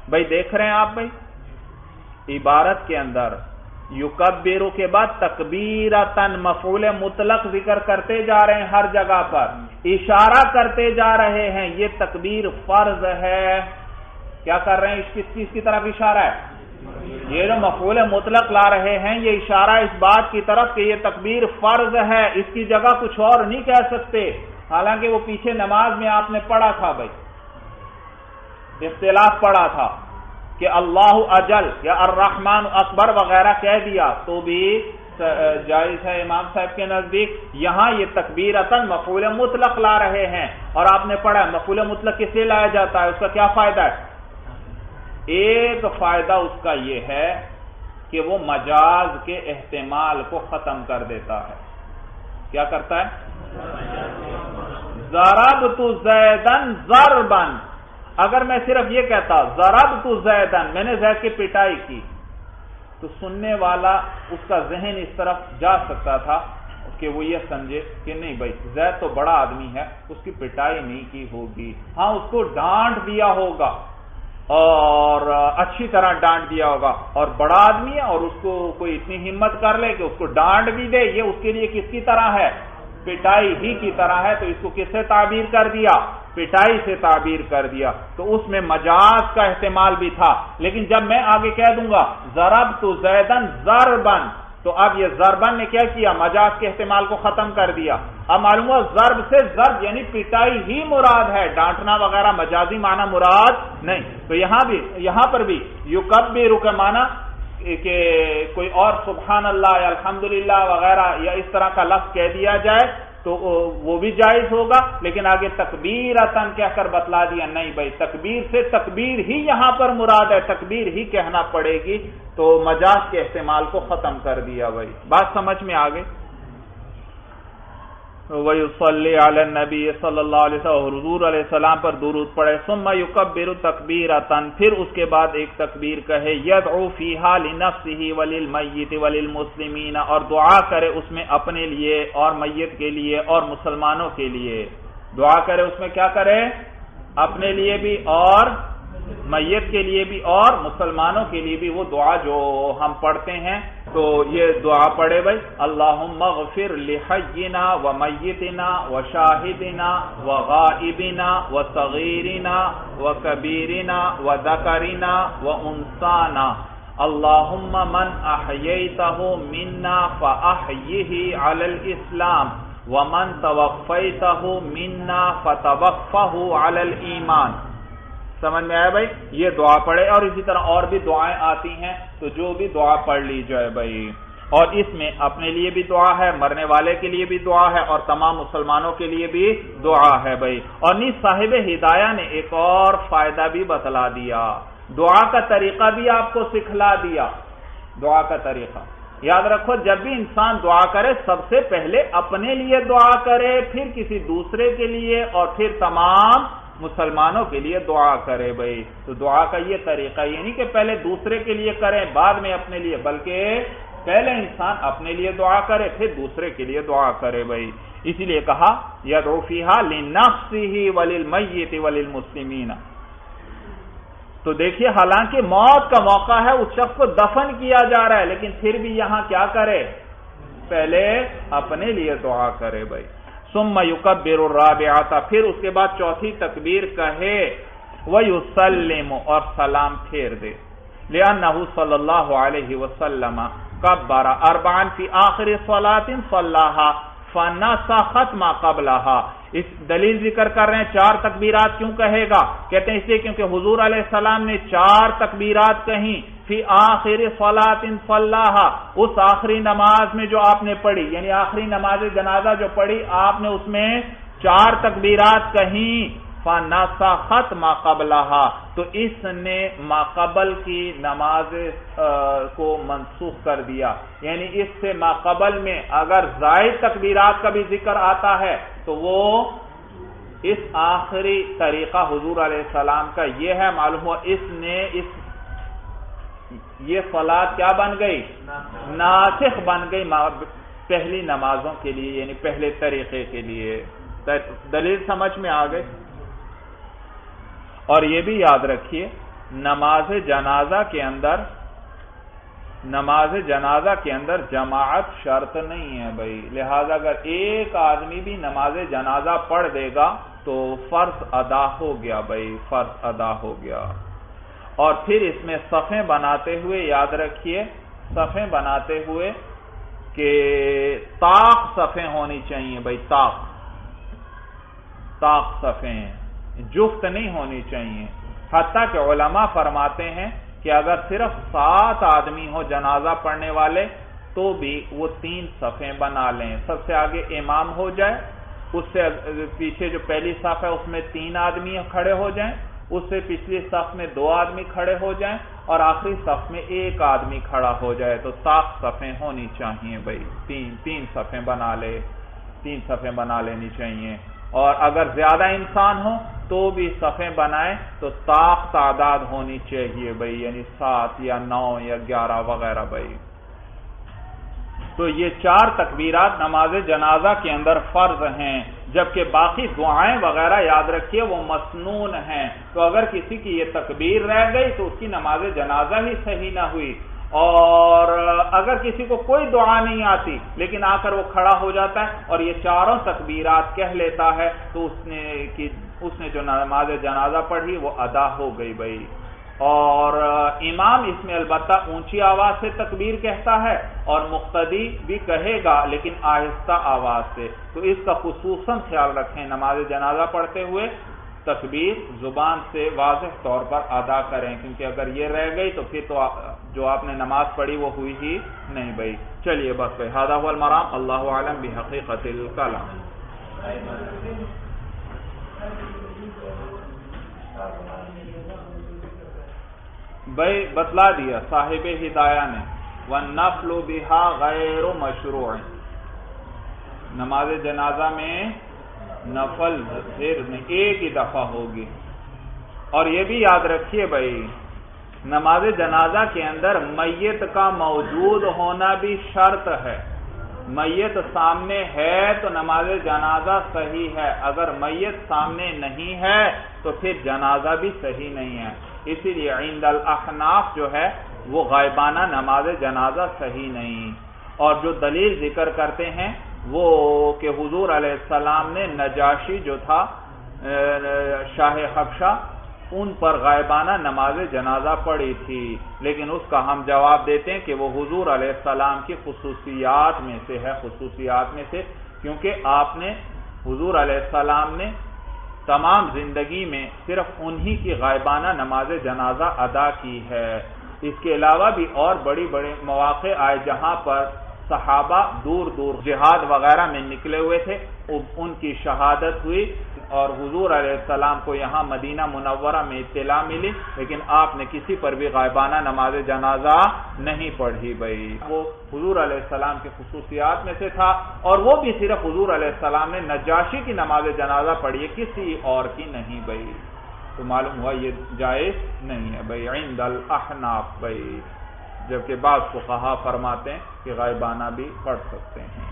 بھائی دیکھ رہے ہیں آپ بھائی عبارت کے اندر یکبر کے بعد تکبیرتن مفعول مطلق ذکر کرتے جا رہے ہیں، ہر جگہ پر اشارہ کرتے جا رہے ہیں یہ تکبیر فرض ہے۔ کیا کر رہے ہیں؟ کس چیز کی طرف اشارہ ہے؟ یہ جو مفعول مطلق لا رہے ہیں یہ اشارہ اس بات کی طرف کہ یہ تکبیر فرض ہے، اس کی جگہ کچھ اور نہیں کہہ سکتے، حالانکہ وہ پیچھے نماز میں آپ نے پڑھا تھا بھائی، اختلاف پڑھا تھا کہ اللہ اجل یا الرحمن اکبر وغیرہ کہہ دیا تو بھی جائز ہے امام صاحب کے نزدیک۔ یہاں یہ تکبیرتاً مفعول مطلق لا رہے ہیں اور آپ نے پڑھا مفعول مطلق کس لیے لایا جاتا ہے، اس کا کیا فائدہ ہے؟ ایک فائدہ اس کا یہ ہے کہ وہ مجاز کے احتمال کو ختم کر دیتا ہے۔ کیا کرتا ہے؟ ضربت زیدن ضربن، اگر میں صرف یہ کہتا ضربت زیدن، میں نے زید کی پٹائی کی، تو سننے والا اس کا ذہن اس طرف جا سکتا تھا کہ وہ یہ سمجھے کہ نہیں بھائی زید تو بڑا آدمی ہے، اس کی پٹائی نہیں کی ہوگی، ہاں اس کو ڈانٹ دیا ہوگا اور اچھی طرح ڈانٹ دیا ہوگا، اور بڑا آدمی ہے اور اس کو کوئی اتنی ہمت کر لے کہ اس کو ڈانٹ بھی دے، یہ اس کے لیے کس کی طرح ہے؟ پٹائی ہی کی طرح ہے، تو اس کو کس سے تعبیر کر دیا؟ پٹائی سے تعبیر کر دیا، تو اس میں مجاز کا احتمال بھی تھا۔ لیکن جب میں آگے کہہ دوں گا ضربت زیدن ضربن، تو اب یہ ضربن نے کیا کیا؟ مجاز کے احتمال کو ختم کر دیا۔ اب معلوم ہوا ضرب سے ضرب یعنی پٹائی ہی مراد ہے، ڈانٹنا وغیرہ مجازی معنی مراد نہیں۔ تو یہاں پر بھی یکبر کا معنی کہ کوئی اور سبحان اللہ یا الحمدللہ وغیرہ یا اس طرح کا لفظ کہہ دیا جائے تو وہ بھی جائز ہوگا، لیکن آگے تکبیرتاً کہہ کر بتلا دیا نہیں بھائی تکبیر سے تکبیر ہی یہاں پر مراد ہے، تکبیر ہی کہنا پڑے گی، تو مجاز کے استعمال کو ختم کر دیا بھائی۔ بات سمجھ میں آگے؟ وَيُصَلِّ عَلَى النَّبِيِّ صلی اللہ علیہ وسلم، حضور علیہ السلام پر درود پڑھے، ثُمَّ يُكَبِّرُ تَكْبِيرَةً، پھر اس کے بعد ایک تکبیر کہے، يَدْعُو فِيهَا لِنَفْسِهِ وَلِلْمَيِّتِ وَلِلْمُسْلِمِينَ، اور دعا کرے اس میں اپنے لیے اور میت کے لیے اور مسلمانوں کے لیے۔ دعا کرے اس میں کیا کرے؟ اپنے لیے بھی اور میت کے لیے بھی اور مسلمانوں کے لیے بھی، وہ دعا جو ہم پڑھتے ہیں تو یہ دعا پڑھے بھائی، اللہم اغفر لحینا ومیتنا وشاہدنا وغائبنا وصغیرنا وکبیرنا وذکرنا وانثانا، اللہم من احییتہ منا فاحیہ علی الاسلام ومن توفیتہ منا فتوفہ علی الایمان۔ سمجھ میں آیا بھائی؟ یہ دعا پڑھے، اور اسی طرح اور بھی دعائیں آتی ہیں تو جو بھی دعا پڑھ لی جائے بھائی، اور اس میں اپنے لیے بھی دعا ہے، مرنے والے کے لیے بھی دعا ہے، اور تمام مسلمانوں کے لیے بھی دعا ہے بھائی۔ اور نیز صاحب ہدایہ نے ایک اور فائدہ بھی بتلا دیا، دعا کا طریقہ بھی آپ کو سکھلا دیا۔ دعا کا طریقہ یاد رکھو، جب بھی انسان دعا کرے سب سے پہلے اپنے لیے دعا کرے، پھر کسی دوسرے کے لیے، اور پھر تمام مسلمانوں کے لیے دعا کرے بھائی۔ تو دعا کا یہ طریقہ یہ نہیں کہ پہلے دوسرے کے لیے کریں بعد میں اپنے لیے، بلکہ پہلے انسان اپنے لیے دعا کرے پھر دوسرے کے لیے دعا کرے بھائی۔ اسی لیے کہا یدعو فیہا لنفسہ وللمیت وللمسلمین۔ تو دیکھیے حالانکہ موت کا موقع ہے، اس شخص کو دفن کیا جا رہا ہے، لیکن پھر بھی یہاں کیا کرے؟ پہلے اپنے لیے دعا کرے بھائی۔ ثم یکبر الرابعۃ، پھر اس کے بعد چوتھی تکبیر کہے، ویسلم، اور سلام پھیر دے، لأنہ صلی اللہ علیہ وسلم کبر اربعا فی آخر صلاۃ صلاھا فنسخت ما قبلہا۔ اس دلیل ذکر کر رہے ہیں 4 تکبیرات کیوں کہے گا؟ کہتے ہیں اس لیے کیونکہ حضور علیہ السلام نے 4 تکبیرات کہیں فی آخر صلاۃ صلاھا، اس آخری نماز میں جو آپ نے پڑھی، یعنی آخری نماز جنازہ جو پڑھی آپ نے اس میں 4 تکبیرات کہیں، فنسخت ما قبلہا، تو اس نے ما قبل کی نماز کو منسوخ کر دیا، یعنی اس سے ما قبل میں اگر زائد تکبیرات کا بھی ذکر آتا ہے تو وہ اس آخری طریقہ حضور علیہ السلام کا یہ ہے، معلوم ہوا اس نے یہ صلاۃ کیا بن گئی؟ ناسخ بن گئی پہلی نمازوں کے لیے، یعنی پہلے طریقے کے لیے۔ دلیل سمجھ میں آ گئی؟ اور یہ بھی یاد رکھیے نماز جنازہ کے اندر جماعت شرط نہیں ہے بھائی، لہذا اگر ایک آدمی بھی نماز جنازہ پڑھ دے گا تو فرض ادا ہو گیا بھائی، فرض ادا ہو گیا۔ اور پھر اس میں صفیں بناتے ہوئے یاد رکھیے، صفیں بناتے ہوئے کہ طاق صفیں ہونی چاہیے بھائی، طاق صفیں جفت نہیں ہونی چاہیے۔ حتیٰ کہ علماء فرماتے ہیں کہ اگر صرف 7 آدمی ہو جنازہ پڑھنے والے تو بھی وہ 3 صفیں بنا لیں، سب سے آگے امام ہو جائے، اس سے پیچھے جو پہلی صف ہے اس میں 3 آدمی کھڑے ہو جائیں، اس سے پچھلی صف میں 2 آدمی کھڑے ہو جائیں، اور آخری صف میں 1 آدمی کھڑا ہو جائے، تو طاق صفیں ہونی چاہیے بھائی، 3 صفیں بنا لے، 3 صفیں بنا لینی چاہیے۔ اور اگر زیادہ انسان ہو تو بھی صفیں بنائیں تو طاق تعداد ہونی چاہیے بھائی، یعنی 7 یا 9 یا 11 وغیرہ بھائی۔ تو یہ 4 تکبیرات نماز جنازہ کے اندر فرض ہیں، جبکہ باقی دعائیں وغیرہ یاد رکھیے وہ مسنون ہیں۔ تو اگر کسی کی یہ تکبیر رہ گئی تو اس کی نماز جنازہ ہی صحیح نہ ہوئی، اور اگر کسی کو کوئی دعا نہیں آتی لیکن آ کر وہ کھڑا ہو جاتا ہے اور یہ 4 تکبیرات کہہ لیتا ہے تو اس نے جو نماز جنازہ پڑھی وہ ادا ہو گئی بھائی۔ اور امام اس میں البتہ اونچی آواز سے تکبیر کہتا ہے اور مقتدی بھی کہے گا لیکن آہستہ آواز سے، تو اس کا خصوصاً خیال رکھیں، نماز جنازہ پڑھتے ہوئے تکبیر زبان سے واضح طور پر ادا کریں، کیونکہ اگر یہ رہ گئی تو پھر تو جو آپ نے نماز پڑھی وہ ہوئی ہی نہیں بھائی۔ چلیے بس بھائی، ھذا ھو المرام، اللہ اعلم بحقیقت الکلام۔ بھائی بتلا دیا صاحب ہدایہ نے، والنفل بہا غیر مشروع، نماز جنازہ میں نفل صرف میں ایک ہی دفعہ ہوگی۔ اور یہ بھی یاد رکھیے بھائی، نماز جنازہ کے اندر میت کا موجود ہونا بھی شرط ہے۔ میت سامنے ہے تو نماز جنازہ صحیح ہے، اگر میت سامنے نہیں ہے تو پھر جنازہ بھی صحیح نہیں ہے۔ اسی لیے عند الاحناف جو ہے وہ غائبانہ نماز جنازہ صحیح نہیں، اور جو دلیل ذکر کرتے ہیں وہ کہ حضور علیہ السلام نے نجاشی جو تھا شاہ حبشہ ان پر غائبانہ نماز جنازہ پڑھی تھی، لیکن اس کا ہم جواب دیتے ہیں کہ وہ حضور علیہ السلام کی خصوصیات میں سے ہے، خصوصیات میں سے، کیونکہ آپ نے حضور علیہ السلام نے تمام زندگی میں صرف انہی کی غائبانہ نماز جنازہ ادا کی ہے۔ اس کے علاوہ بھی اور بڑی بڑے مواقع آئے جہاں پر صحابہ دور دور جہاد وغیرہ میں نکلے ہوئے تھے، ان کی شہادت ہوئی، اور حضور علیہ السلام کو یہاں مدینہ منورہ میں اطلاع ملی، لیکن آپ نے کسی پر بھی غائبانہ نماز جنازہ نہیں پڑھی بھائی۔ وہ حضور علیہ السلام کی خصوصیات میں سے تھا، اور وہ بھی صرف حضور علیہ السلام نے نجاشی کی نماز جنازہ پڑھی ہے، کسی اور کی نہیں بھائی۔ تو معلوم ہوا یہ جائز نہیں ہے بھائی عند الاحناف بھائی، جبکہ بعض فقہا فرماتے ہیں کہ غائبانہ بھی پڑھ سکتے ہیں۔